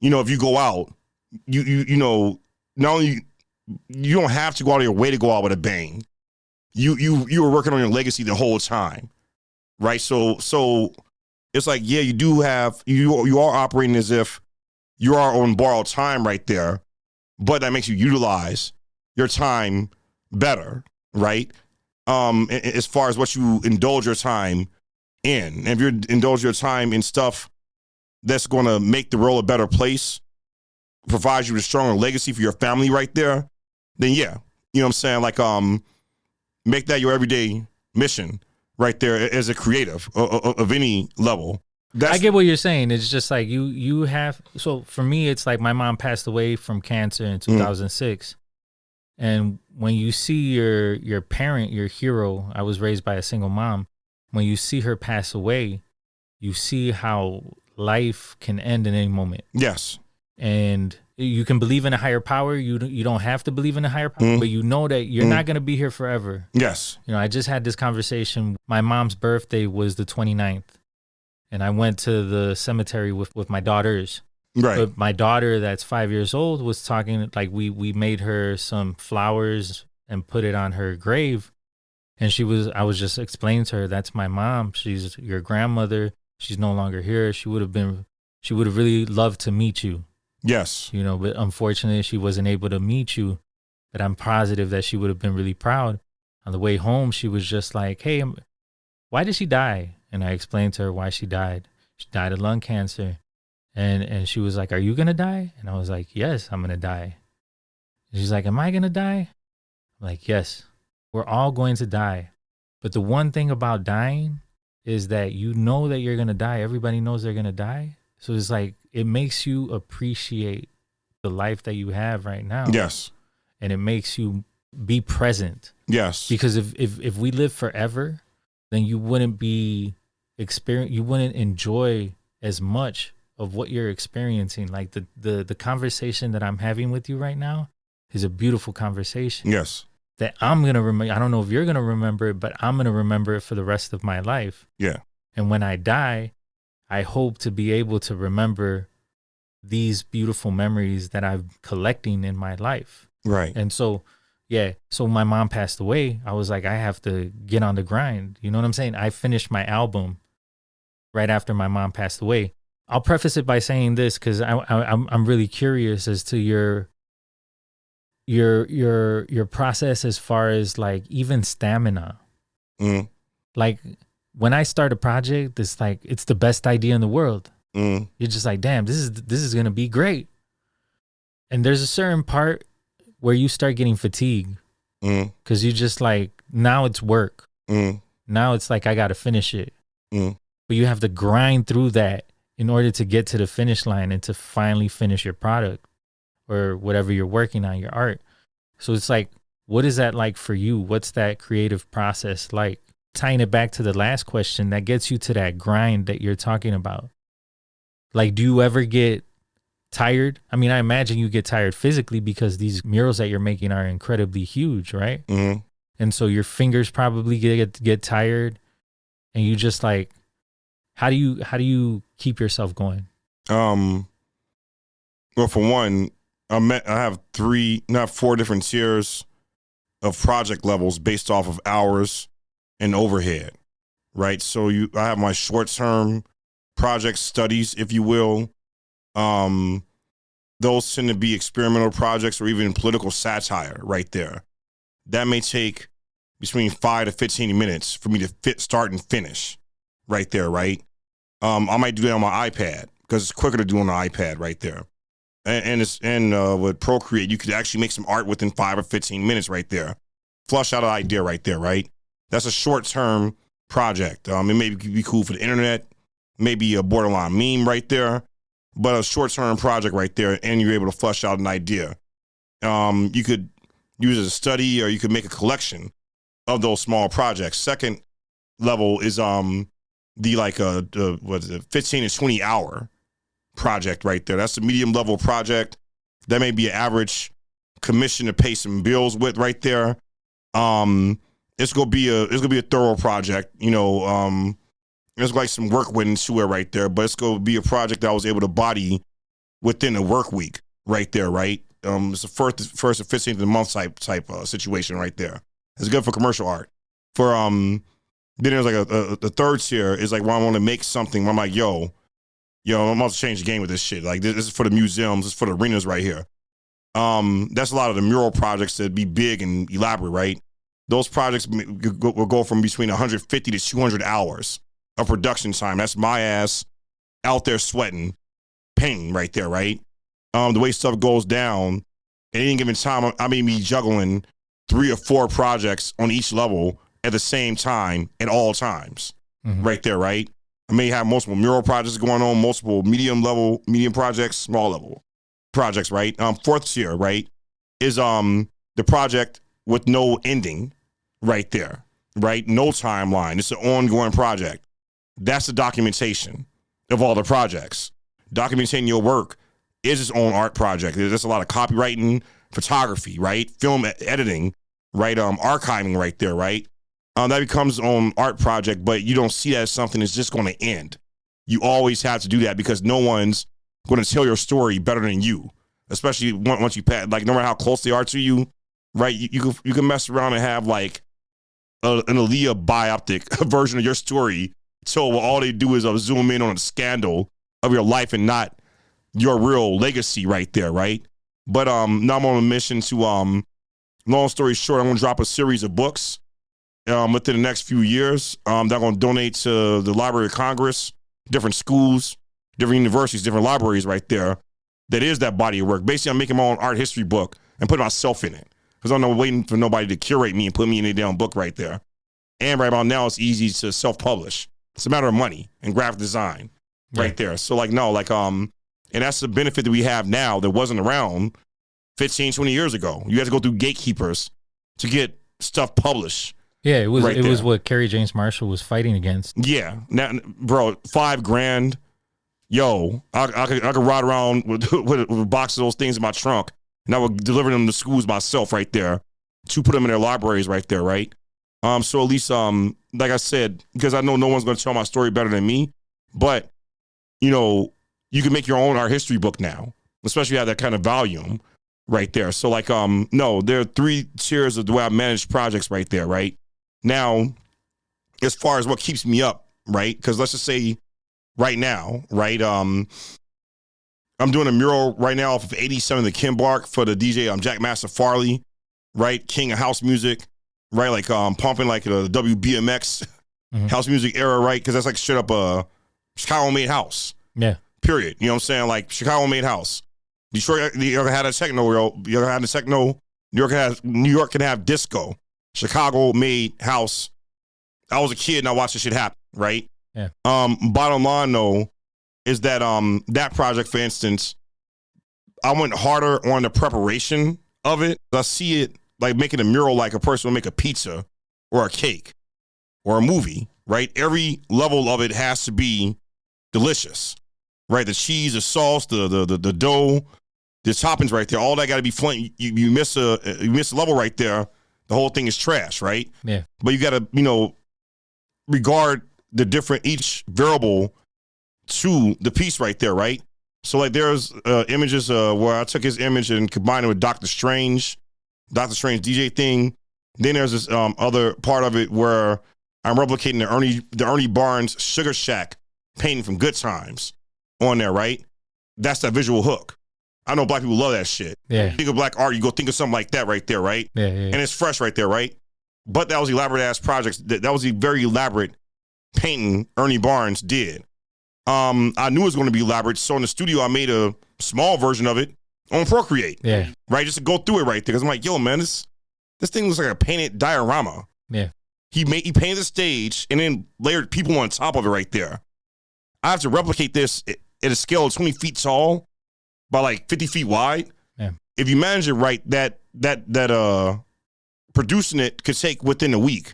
if you go out, you know, not only you don't have to go out of your way to go out with a bang. You were working on your legacy the whole time, right? So it's like, yeah, you are operating as if you are on borrowed time right there, but that makes you utilize your time better, right? As far as what you indulge your time in, and if you indulge your time in stuff that's going to make the world a better place, provide you with a stronger legacy for your family right there, then yeah, you know what I'm saying? Like, make that your everyday mission right there as a creative of any level. I get what you're saying. It's just like you have, so for me, it's like my mom passed away from cancer in 2006. And when you see your parent, your hero, I was raised by a single mom. When you see her pass away, you see how life can end in any moment. Yes. And you can believe in a higher power. You don't have to believe in a higher power, but you know that you're not going to be here forever. Yes. I just had this conversation. My mom's birthday was the 29th, and I went to the cemetery with my daughters. Right. But my daughter that's 5 years old was talking, like we made her some flowers and put it on her grave. And I was just explaining to her, that's my mom. She's your grandmother. She's no longer here. She would have really loved to meet you. Yes. But unfortunately she wasn't able to meet you, but I'm positive that she would have been really proud. On the way home, she was just like, hey, why did she die? And I explained to her why she died. She died of lung cancer. And she was like, are you going to die? And I was like, yes, I'm going to die. And she's like, am I going to die? I'm like, yes, we're all going to die. But the one thing about dying is that you know that you're going to die. Everybody knows they're going to die. So it's like, it makes you appreciate the life that you have right now. Yes. And it makes you be present. Yes. Because if we live forever, then you wouldn't you wouldn't enjoy as much of what you're experiencing. Like the conversation that I'm having with you right now is a beautiful conversation. Yes. That I'm going to remember. I don't know if you're going to remember it, but I'm going to remember it for the rest of my life. Yeah. And when I die, I hope to be able to remember these beautiful memories that I'm collecting in my life. Right. And so, yeah. So my mom passed away. I was like, I have to get on the grind. You know what I'm saying? I finished my album right after my mom passed away. I'll preface it by saying this because I'm really curious as to your process as far as like even stamina. Like when I start a project, it's like it's the best idea in the world. You're just like, damn, this is gonna be great. And there's a certain part where you start getting fatigued because you just like, now it's work. Now it's like I gotta finish it. But you have to grind through that in order to get to the finish line and to finally finish your product or whatever you're working on, your art. So it's like, what is that like for you? What's that creative process like? Tying it back to the last question, that gets you to that grind that you're talking about. Like, do you ever get tired? I mean, I imagine you get tired physically because these murals that you're making are incredibly huge, right? And so your fingers probably get tired, and you just like, how do you keep yourself going? Well, for one, I have 4 different tiers of project levels based off of hours and overhead, right? So I have my short-term project studies, if you will. those tend to be experimental projects or even political satire right there. That may take between 5 to 15 minutes for me to start and finish right there, right? I might do that on my iPad because it's quicker to do on the iPad right there. And with Procreate, you could actually make some art within 5 or 15 minutes right there. Flush out an idea right there, right? That's a short-term project. It may be cool for the internet, maybe a borderline meme right there, but a short-term project right there, and you're able to flush out an idea. You could use it as a study, or you could make a collection of those small projects. Second level is the 15 to 20 hour project right there. That's a medium level project. That may be an average commission to pay some bills with right there. It's gonna be a thorough project. There's like some work went into it right there, but it's gonna be a project that I was able to body within a work week right there, right? It's the first or 15th of the month type situation right there. It's good for commercial art. For then there's like the third tier is like when I want to make something where I'm like, yo, I'm about to change the game with this shit. Like this is for the museums, this is for the arenas right here. That's a lot of the mural projects that be big and elaborate, right? Those projects will go from between 150 to 200 hours of production time. That's my ass out there sweating, painting right there, right? The way stuff goes down, at any given time, I may be juggling 3 or 4 projects on each level at the same time at all times, right there, right? I may have multiple mural projects going on, multiple medium projects, small level projects, right? Fourth tier, right, is the project with no ending right there, right? No timeline. It's an ongoing project. That's the documentation of all the projects. Documenting your work is its own art project. There's a lot of copywriting, photography, right? Film editing, right? Archiving right there, right? That becomes its own art project, but you don't see that as something that's just going to end. You always have to do that because no one's going to tell your story better than you, especially once you pass, like no matter how close they are to you, right? You can mess around and have like an Aaliyah biopic version of your story. So all they do is zoom in on a scandal of your life and not your real legacy right there, right? But now I'm on a mission to, long story short, I'm going to drop a series of books within the next few years that I'm going to donate to the Library of Congress, different schools, different universities, different libraries right there. That is that body of work. Basically, I'm making my own art history book and putting myself in it because I'm not waiting for nobody to curate me and put me in a damn book right there. And right about now, it's easy to self-publish. It's a matter of money and graphic design right there. So and that's the benefit that we have now that wasn't around 15, 20 years ago. You had to go through gatekeepers to get stuff published. Yeah, it was what Kerry James Marshall was fighting against. Yeah. Now, bro, $5,000. Yo, I could ride around with a box of those things in my trunk, and I would deliver them to schools myself right there to put them in their libraries right there, right? So at least, like I said, because I know no one's going to tell my story better than me, but, you can make your own art history book now, especially if you have that kind of volume right there. So no, there are 3 tiers of the way I manage projects right there, right? Now, as far as what keeps me up, right? Because let's just say right now, right? I'm doing a mural right now off of 87 the Kimbark for the DJ Jack Master Farley, right? King of house music, right? Like pumping like the WBMX house music era, right? Because that's like straight up a Chicago made house. Yeah. Period. You know what I'm saying? Like Chicago made house. Detroit, New York had a techno world. You ever had a techno? New York can have disco. Chicago made house. I was a kid and I watched this shit happen, right? Yeah. Bottom line though, is that that project, for instance, I went harder on the preparation of it. I see it like making a mural like a person would make a pizza or a cake or a movie, right? Every level of it has to be delicious, right? The cheese, the sauce, the dough, the toppings right there, all that got to be flamed. You miss a level right there, the whole thing is trash, right? Yeah. But you got to, regard the different, each variable to the piece right there, right? So like there's images where I took his image and combined it with Doctor Strange DJ thing. Then there's this other part of it where I'm replicating the Ernie Barnes Sugar Shack painting from Good Times on there, right? That's that visual hook. I know black people love that shit. Yeah. Think of black art, you go think of something like that right there, right? Yeah. And it's fresh right there, right? But that was elaborate ass projects. That was a very elaborate painting Ernie Barnes did. I knew it was going to be elaborate, so in the studio I made a small version of it on Procreate. Yeah. Right, just to go through it right there, because I'm like, yo, man, this thing looks like a painted diorama. Yeah. He painted the stage and then layered people on top of it right there. I have to replicate this at a scale of 20 feet tall by like 50 feet wide. Yeah. If you manage it right, that producing it could take within a week.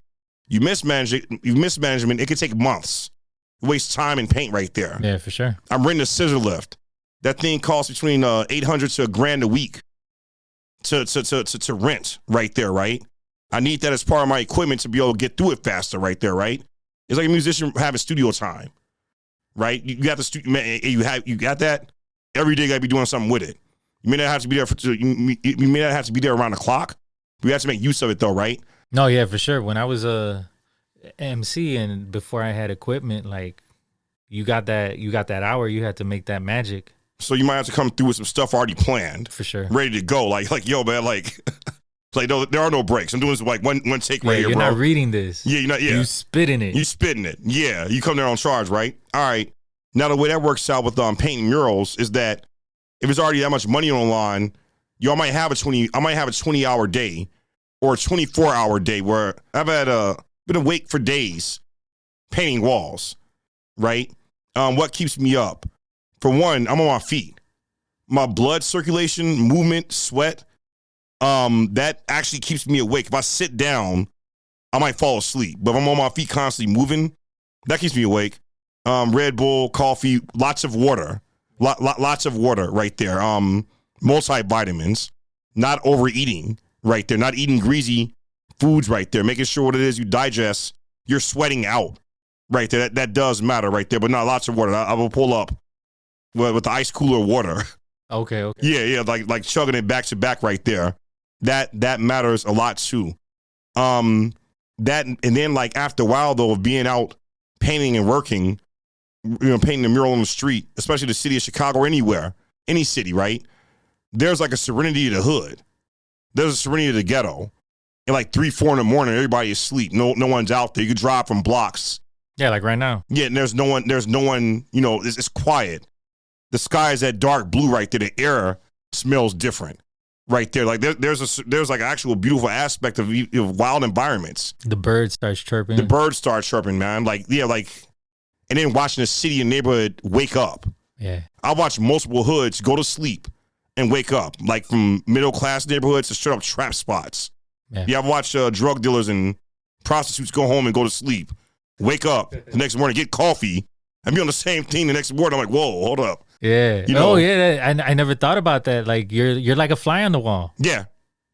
You mismanagement, it could take months. Waste time and paint right there. Yeah, for sure. I'm renting a scissor lift. That thing costs between $800 to $1,000 a week to rent right there, right? I need that as part of my equipment to be able to get through it faster right there, right? It's like a musician having studio time, right? You got the studio, you got that. Every day, you got to be doing something with it. You may not have to be there you may not have to be there around the clock. But you have to make use of it though, right? No, yeah, for sure. When I was a MC and before I had equipment, like you got that hour, you had to make that magic. So you might have to come through with some stuff already planned, for sure, ready to go. Like yo, man, like, no, there are no breaks. I'm doing this like one take right here, you're bro. not reading this. Yeah, you're not. Yeah, you spitting it. You spitting it. Yeah, you come there on charge, right? All right. Now the way that works out with painting murals is that if it's already that much money on the line, I might have a 20-hour day or a 24-hour day where I've been awake for days painting walls, right? What keeps me up? For one, I'm on my feet. My blood circulation, movement, sweat, that actually keeps me awake. If I sit down, I might fall asleep. But if I'm on my feet constantly moving, that keeps me awake. Red Bull, coffee, lots of water. Lots of water right there. Multivitamins, not overeating right there, not eating greasy foods right there, making sure what it is you digest, you're sweating out right there. That does matter right there, but not lots of water. I will pull up with the ice cooler water. Okay. Yeah, like chugging it back to back right there. That matters a lot too. And then like after a while though of being out painting and working, painting a mural on the street, especially the city of Chicago or anywhere, any city, right? There's like a serenity to the hood. There's a serenity to the ghetto. And like 3, 4 in the morning, everybody is asleep. No one's out there. You can drive from blocks. Yeah, like right now. Yeah, and there's no one, it's quiet. The sky is that dark blue right there. The air smells different right there. Like there's like an actual beautiful aspect of wild environments. The bird starts chirping. The birds start chirping, man. Like, yeah, like, and then watching the city and neighborhood wake up. Yeah. I watch multiple hoods go to sleep and wake up, like from middle class neighborhoods to straight up trap spots. Yeah, I've watched drug dealers and prostitutes go home and go to sleep, wake up the next morning, get coffee, and be on the same team the next morning. I'm like, whoa, hold up. Yeah. Oh, yeah. I never thought about that. Like you're like a fly on the wall. Yeah.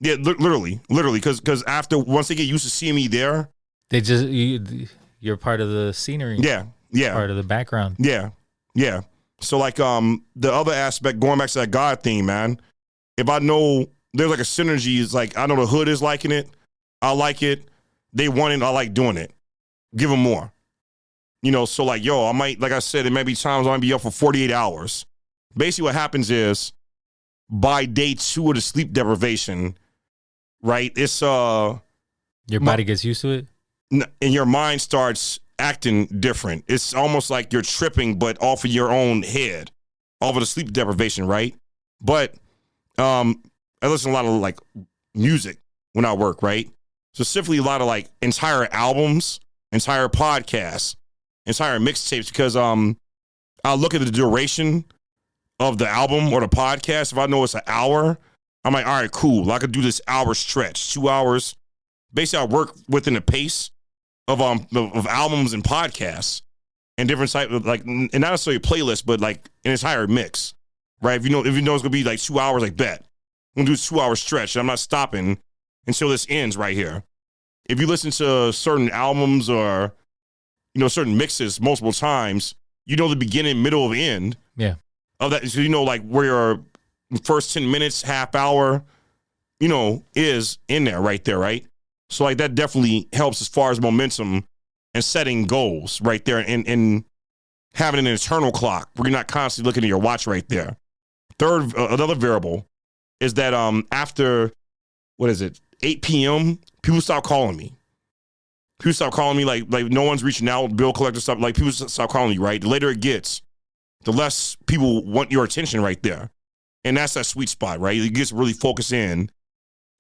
Yeah, literally, because once they get used to seeing me there, they just you're part of the scenery. Yeah. Part of the background. Yeah. So like the other aspect, going back to that God thing, man, if I know there's like a synergy, it's like I know the hood is liking it, I like it, they want it, I like doing it. Give them more. So like, yo, I might, like I said, it may be times I might be up for 48 hours. Basically what happens is by day 2 of the sleep deprivation, right, it's your body gets used to it? And your mind starts acting different. It's almost like you're tripping, but off of your own head, off of the sleep deprivation, right? But I listen to a lot of like music when I work, right? Specifically a lot of like entire albums, entire podcasts, entire mixtapes, because I look at the duration of the album or the podcast. If I know it's an hour, I'm like, all right, cool. I could do this hour stretch, 2 hours. Basically, I work within the pace of albums and podcasts and different types of like, and not necessarily a playlist, but like an entire mix, right? If you know it's gonna be like 2 hours, like bet I'm gonna do a 2 hour stretch. And I'm not stopping until this ends right here. If you listen to certain albums or certain mixes multiple times, the beginning, middle, of end. Yeah. Of that, so like where your first 10 minutes, half hour, is in there right there, right? So like that definitely helps as far as momentum and setting goals right there and having an internal clock where you're not constantly looking at your watch right there. Another variable is that after, 8 p.m., people stop calling me. People stop calling me like no one's reaching out, bill collector stuff. Like people stop calling you, right? The later it gets, the less people want your attention right there. And that's that sweet spot, right? It gets really focused in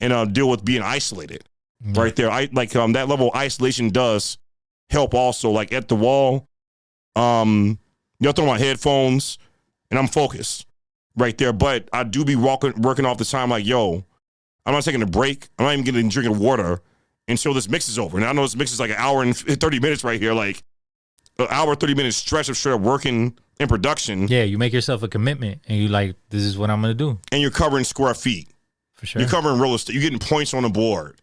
and deal with being isolated right there. That level of isolation does help also. Like at the wall, you'll throw my headphones and I'm focused right there. But I do be working off the time like, yo, I'm not taking a break. I'm not even getting drinking water until this mix is over. And I know this mix is like an hour and 30 minutes right here, like an hour, 30 minutes stretch of straight up working in production. Yeah, you make yourself a commitment and you like, this is what I'm going to do. And you're covering square feet. For sure. You're covering real estate. You're getting points on the board.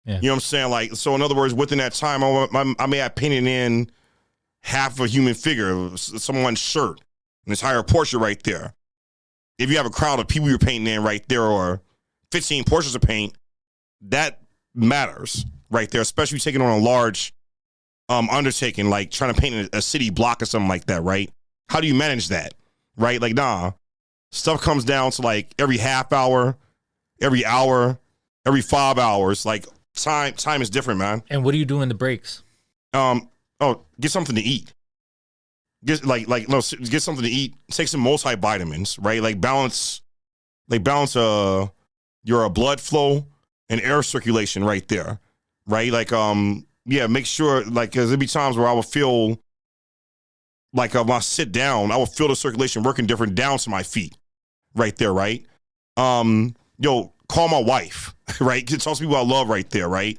Yeah. You know what I'm saying? Like, so in other words, within that time, I may have painted in half a human figure, someone's shirt, an entire portrait right there. If you have a crowd of people you're painting in right there or 15 portraits of paint, that matters right there, especially taking on a large undertaking, like trying to paint a city block or something like that, right? How do you manage that, right? Like, stuff comes down to like every half hour, every hour, every 5 hours. Like time is different, man. And what do you do in the breaks? Get something to eat. Get something to eat. Take some multivitamins, right? Like balance your blood flow and air circulation right there, right? Like make sure, like, because there'd be times where I would feel like when I sit down, I would feel the circulation working different down to my feet right there, right? Call my wife, right? Talk to people I love right there, right?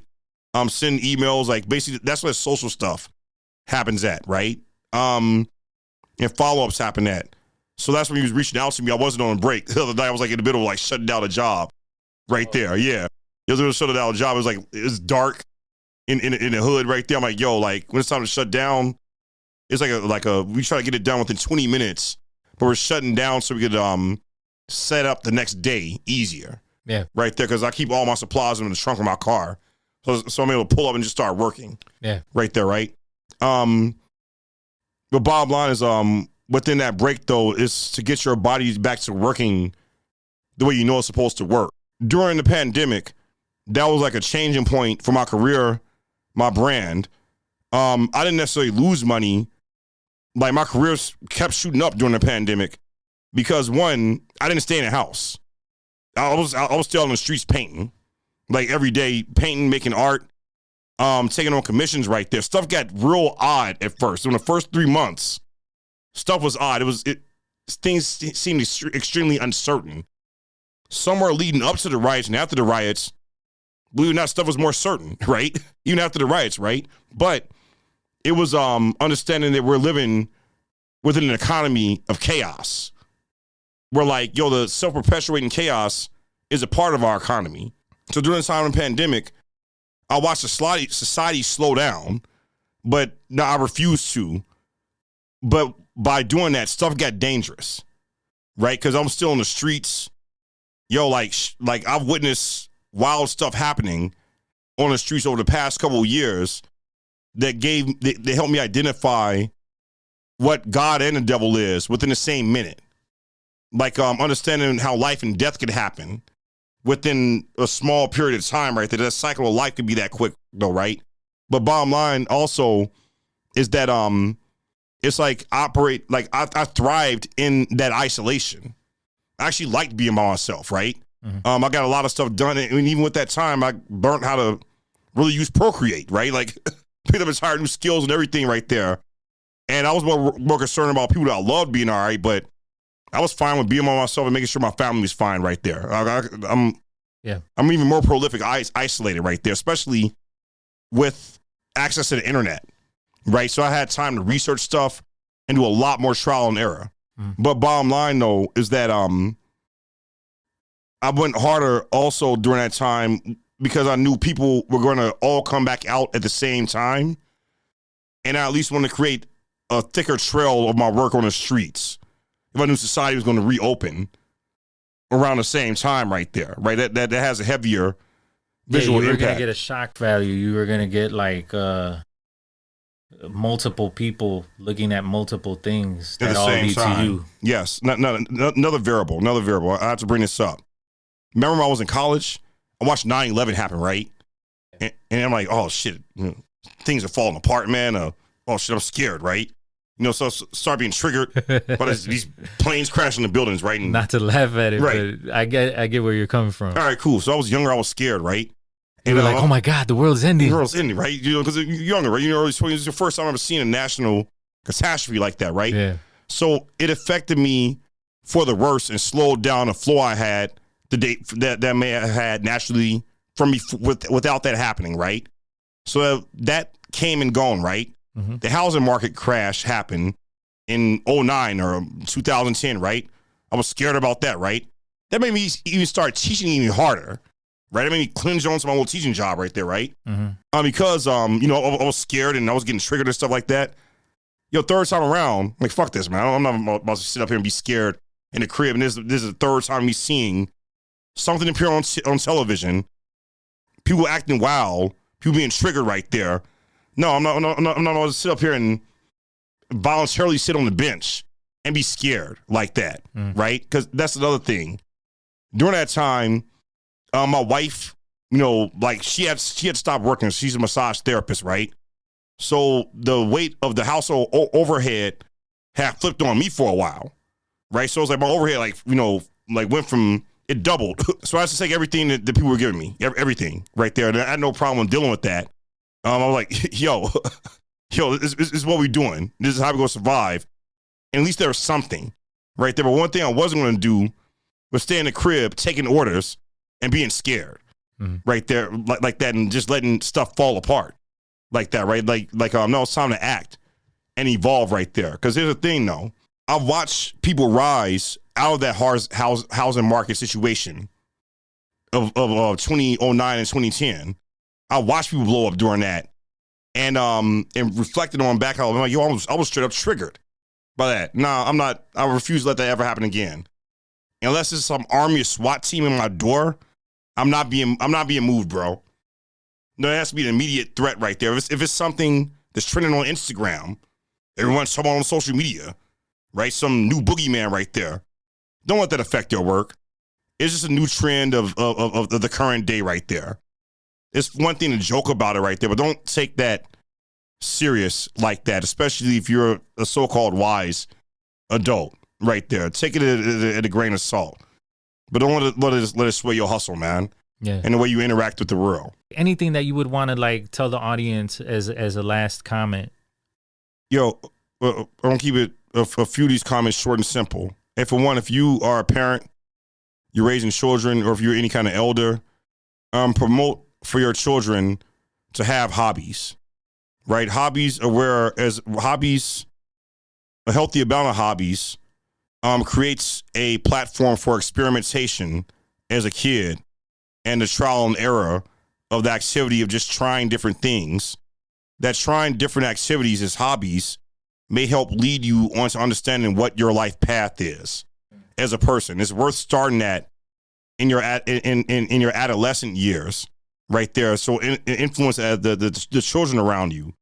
Send emails, like basically that's where social stuff happens at, right? And follow-ups happen at. So that's when he was reaching out to me. I wasn't on a break. The other night I was like in the middle of like shutting down a job right there. Yeah. It was shutting down a job. It was dark in the hood right there. I'm like, yo, like when it's time to shut down, it's we try to get it done within 20 minutes, but we're shutting down so we could set up the next day easier. Yeah. Right there. Cause I keep all my supplies in the trunk of my car. So I'm able to pull up and just start working. Yeah. Right there, right? The bottom line is within that break though is to get your body back to working the way you know it's supposed to work. During the pandemic, that was like a changing point for my career, my brand. I didn't necessarily lose money. Like my career kept shooting up during the pandemic because one, I didn't stay in the house. I was still on the streets painting, like every day painting, making art, taking on commissions right there. Stuff got real odd at first. In the first 3 months, stuff was odd. Things seemed extremely uncertain. Somewhere leading up to the riots and after the riots, believe it or not, stuff was more certain, right? Even after the riots, right? But it was understanding that we're living within an economy of chaos. We're like, the self-perpetuating chaos is a part of our economy. So during the time of the pandemic, I watched the society slow down, but no, I refused to. But by doing that, stuff got dangerous, right? Because I'm still in the streets. Like I've witnessed wild stuff happening on the streets over the past couple of years that helped me identify what God and the devil is within the same minute. Like understanding how life and death could happen within a small period of time, right? That cycle of life could be that quick, though, right? But bottom line also is that it's like I thrived in that isolation. I actually liked being by myself, right? Mm-hmm. I got a lot of stuff done, and even with that time, I learned how to really use Procreate, right? Like picked up entire new skills and everything right there. And I was more concerned about people that I loved being all right, but I was fine with being by myself and making sure my family was fine right there. I'm even more prolific, isolated right there, especially with access to the internet, right? So I had time to research stuff and do a lot more trial and error. But bottom line though is that I went harder also during that time because I knew people were going to all come back out at the same time, and I at least wanted to create a thicker trail of my work on the streets. If I knew society was going to reopen around the same time right there, right? That has a heavier visual impact. You were going to get a shock value. You were going to get like multiple people looking at multiple things At that the all same lead time. to you. Yes. Another variable. I have to bring this up. Remember when I was in college? I watched 9/11 happen, right? And I'm like, oh, shit. Things are falling apart, man. Oh, shit, I'm scared, right? So start being triggered by these planes crashing the buildings, right? And, Not to laugh at it, Right. but I get where you're coming from. all right, cool. So I was younger. I was scared, right? You were like, oh my God, the world's ending. The world's ending, right? Because you're younger, right? Early 20s. It's the first time I've ever seen a national catastrophe like that, right? Yeah. So it affected me for the worse and slowed down the flow I had the day that may have had naturally from me without that happening, right? So that came and gone, right? Mm-hmm. The housing market crash happened in 2009 or 2010, right? I was scared about that, right? That made me even start teaching even harder, right? That made me clinch on to my old teaching job right there, right? Mm-hmm. Because I was scared and I was getting triggered and stuff like that. Third time around, I'm like, fuck this, man. I'm not about to sit up here and be scared in the crib. And this is the third time me seeing something appear on television, people acting wild, people being triggered right there. No, I'm not going to sit up here and voluntarily sit on the bench and be scared like that, right? Because that's another thing. During that time, my wife, she had stopped working. She's a massage therapist, right? So the weight of the household overhead had flipped on me for a while, right? So it was like my overhead, went from, it doubled. So I had to take everything that people were giving me, everything right there. And I had no problem dealing with that. I was like, yo, this is what we're doing. This is how we're going to survive. And at least there was something right there. But one thing I wasn't going to do was stay in the crib, taking orders and being scared right there like that and just letting stuff fall apart like that, right? No, it's time to act and evolve right there. Because here's the thing, though. I've watched people rise out of that housing market situation of 2009 and 2010. I watched people blow up during that, and reflected on back, I'm like, yo, I was straight up triggered by that. Nah, I'm not. I refuse to let that ever happen again. Unless it's some army or SWAT team in my door, I'm not being moved, bro. No, it has to be an immediate threat right there. If it's something that's trending on Instagram, everyone's talking on social media, right? Some new boogeyman right there. Don't let that affect your work. It's just a new trend of the current day right there. It's one thing to joke about it right there, but don't take that serious like that, especially if you're a so-called wise adult right there. Take it at a grain of salt. But don't let it sway your hustle, man. Yeah. And the way you interact with the world. Anything that you would want to tell the audience as a last comment? Yo, I'm gonna keep it a few of these comments short and simple. And for one, if you are a parent, you're raising children, or if you're any kind of elder, promote for your children to have hobbies, right? Hobbies a healthy amount of hobbies creates a platform for experimentation as a kid and the trial and error of the activity of just trying different things. That trying different activities as hobbies may help lead you on to understanding what your life path is as a person. It's worth starting that in your adolescent years, right there. So influence the children around you,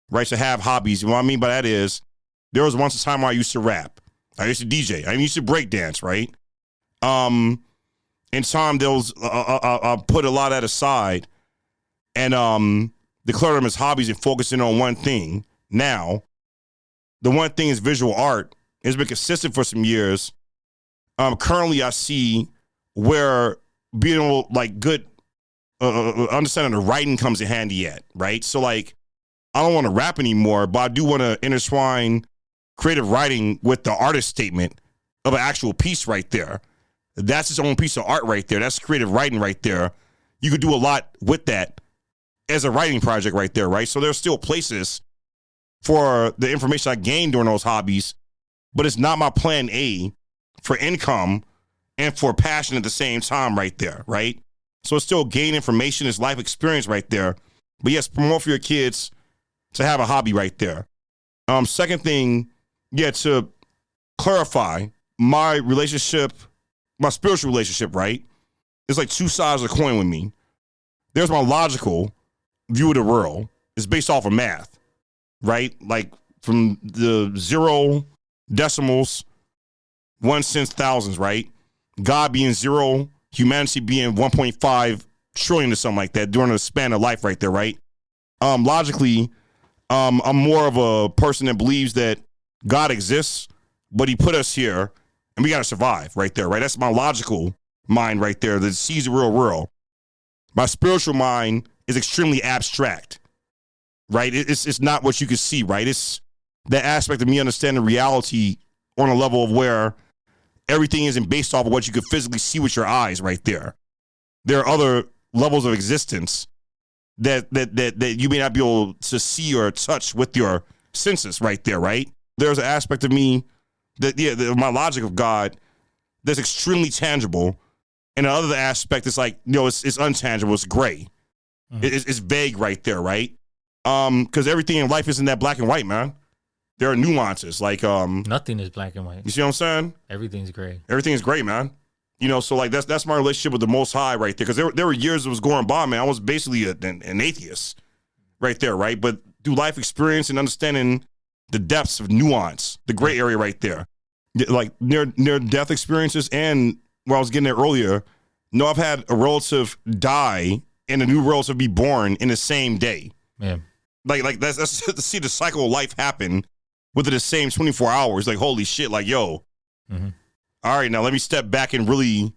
right? To have hobbies. And what I mean by that is, there was once a time where I used to rap. I used to DJ. I used to break dance, right? In time, I put a lot of that aside and declare them as hobbies and focusing on one thing. Now, the one thing is visual art. It's been consistent for some years. Currently, I see where being able, good understanding the writing comes in handy at, right? So, I don't want to rap anymore, but I do want to intertwine creative writing with the artist statement of an actual piece right there. That's its own piece of art right there. That's creative writing right there. You could do a lot with that as a writing project right there, right? So there's still places for the information I gained during those hobbies, but it's not my plan A for income and for passion at the same time right there, right? So it's still gain information, it's life experience right there. But yes, promote for your kids to have a hobby right there. Second thing, to clarify my relationship, my spiritual relationship, right? It's like two sides of the coin with me. There's my logical view of the world. It's based off of math. right? Like from the 0 decimals, 1 cents, thousands, right? God being 0, humanity being 1.5 trillion or something like that during the span of life right there, right? Logically, I'm more of a person that believes that God exists, but he put us here and we got to survive right there, right? That's my logical mind right there that sees the real. My spiritual mind is extremely abstract, right? It's not what you can see, right? It's that aspect of me understanding reality on a level of where everything isn't based off of what you could physically see with your eyes right there. There are other levels of existence that you may not be able to see or touch with your senses right there, right? There's an aspect of me that, my logic of God that's extremely tangible. And the other aspect is like, it's untangible. It's gray. It's vague right there, right? Because everything in life isn't that black and white, man. There are nuances. Like nothing is black and white. You see what I'm saying? Everything's gray. Everything is gray, man. So like that's my relationship with the Most High right there. Because there were years it was going by, man. I was basically an atheist right there, right? But through life experience and understanding the depths of nuance, the gray area right there, like near death experiences, and where I was getting there earlier, I've had a relative die and a new relative be born in the same day. Yeah. Like that's to see the cycle of life happen within the same 24 hours. Like, holy shit, like, yo. Mm-hmm. All right, now let me step back and really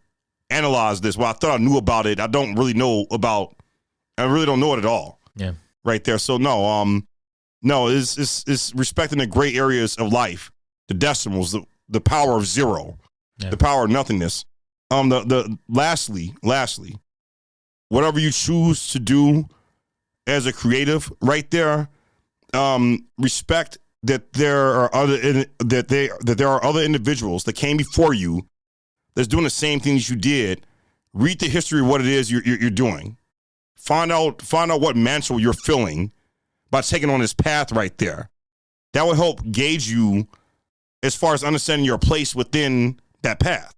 analyze this. Well, I thought I knew about it. I don't really know about. I really don't know it at all. Yeah. Right there. So no, it's respecting the gray areas of life, the decimals, the power of 0, the power of nothingness. Lastly, whatever you choose to do as a creative, right there, respect that there are other individuals that came before you that's doing the same things you did. Read the history of what it is you're doing. Find out what mantle you're filling by taking on this path right there. That will help gauge you as far as understanding your place within that path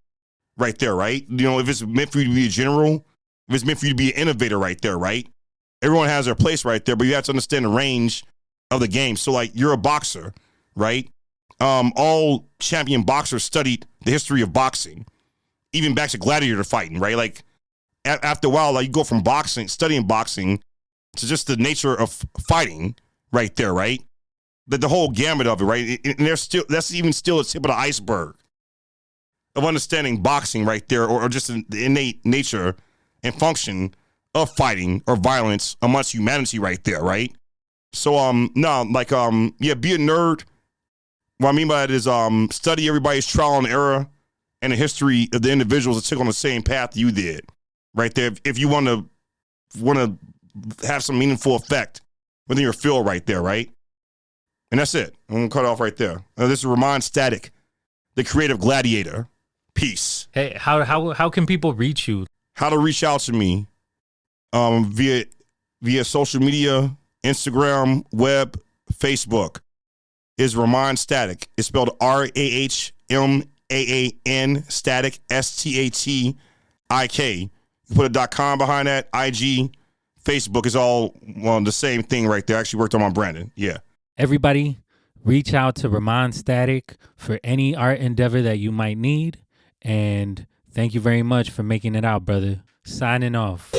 right there, right? If it's meant for you to be a general, if it's meant for you to be an innovator right there, right? Everyone has their place right there, but you have to understand the range of the game. So like you're a boxer, right? All champion boxers studied the history of boxing, even back to gladiator fighting, right? Like after a while, like you go from studying boxing to just the nature of fighting right there, right? The whole gamut of it, right? And that's even still a tip of the iceberg of understanding boxing right there, or just the innate nature and function of fighting or violence amongst humanity right there, right? So be a nerd. What I mean by that is study everybody's trial and error and the history of the individuals that took on the same path you did, right there. If you want to have some meaningful effect within your field right there, right? And that's it. I'm gonna cut off right there. This is Rahmaan Statik, the creative gladiator. Peace. Hey, how can people reach you? How to reach out to me? Via social media, Instagram, web, Facebook, is Rahmaan Statik. It's spelled Rahmaan Statik, Statik. You put a .com behind that. IG, Facebook is all the same thing right there. I actually worked on my branding. Yeah. Everybody, reach out to Rahmaan Statik for any art endeavor that you might need. And thank you very much for making it out, brother. Signing off.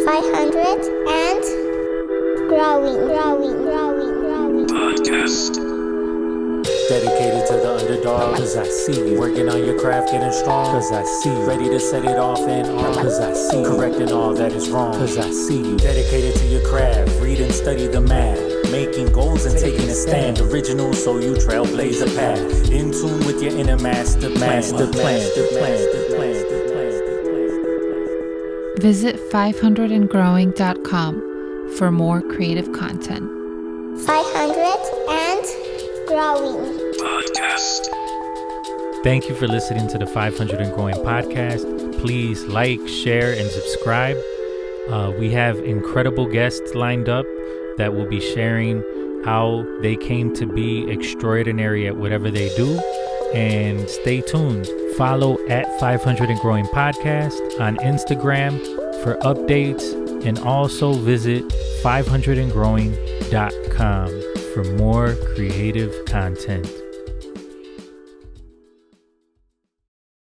500 and growing. Podcast. Dedicated to the underdog, cause I see you. Working on your craft, getting strong, cause I see you. Ready to set it off and on, cause I see you. Correcting all that is wrong, cause I see you. Dedicated to your craft, read and study the math. Making goals and taking a stand. Original, so you trailblaze a path. In tune with your inner master plan. Visit 500andgrowing.com for more creative content. 500 and growing. Podcast. Thank you for listening to the 500 and Growing podcast. Please like, share, and subscribe. We have incredible guests lined up that will be sharing how they came to be extraordinary at whatever they do. And stay tuned. Follow at 500 and Growing Podcast on Instagram for updates And also visit 500andgrowing.com for more creative content.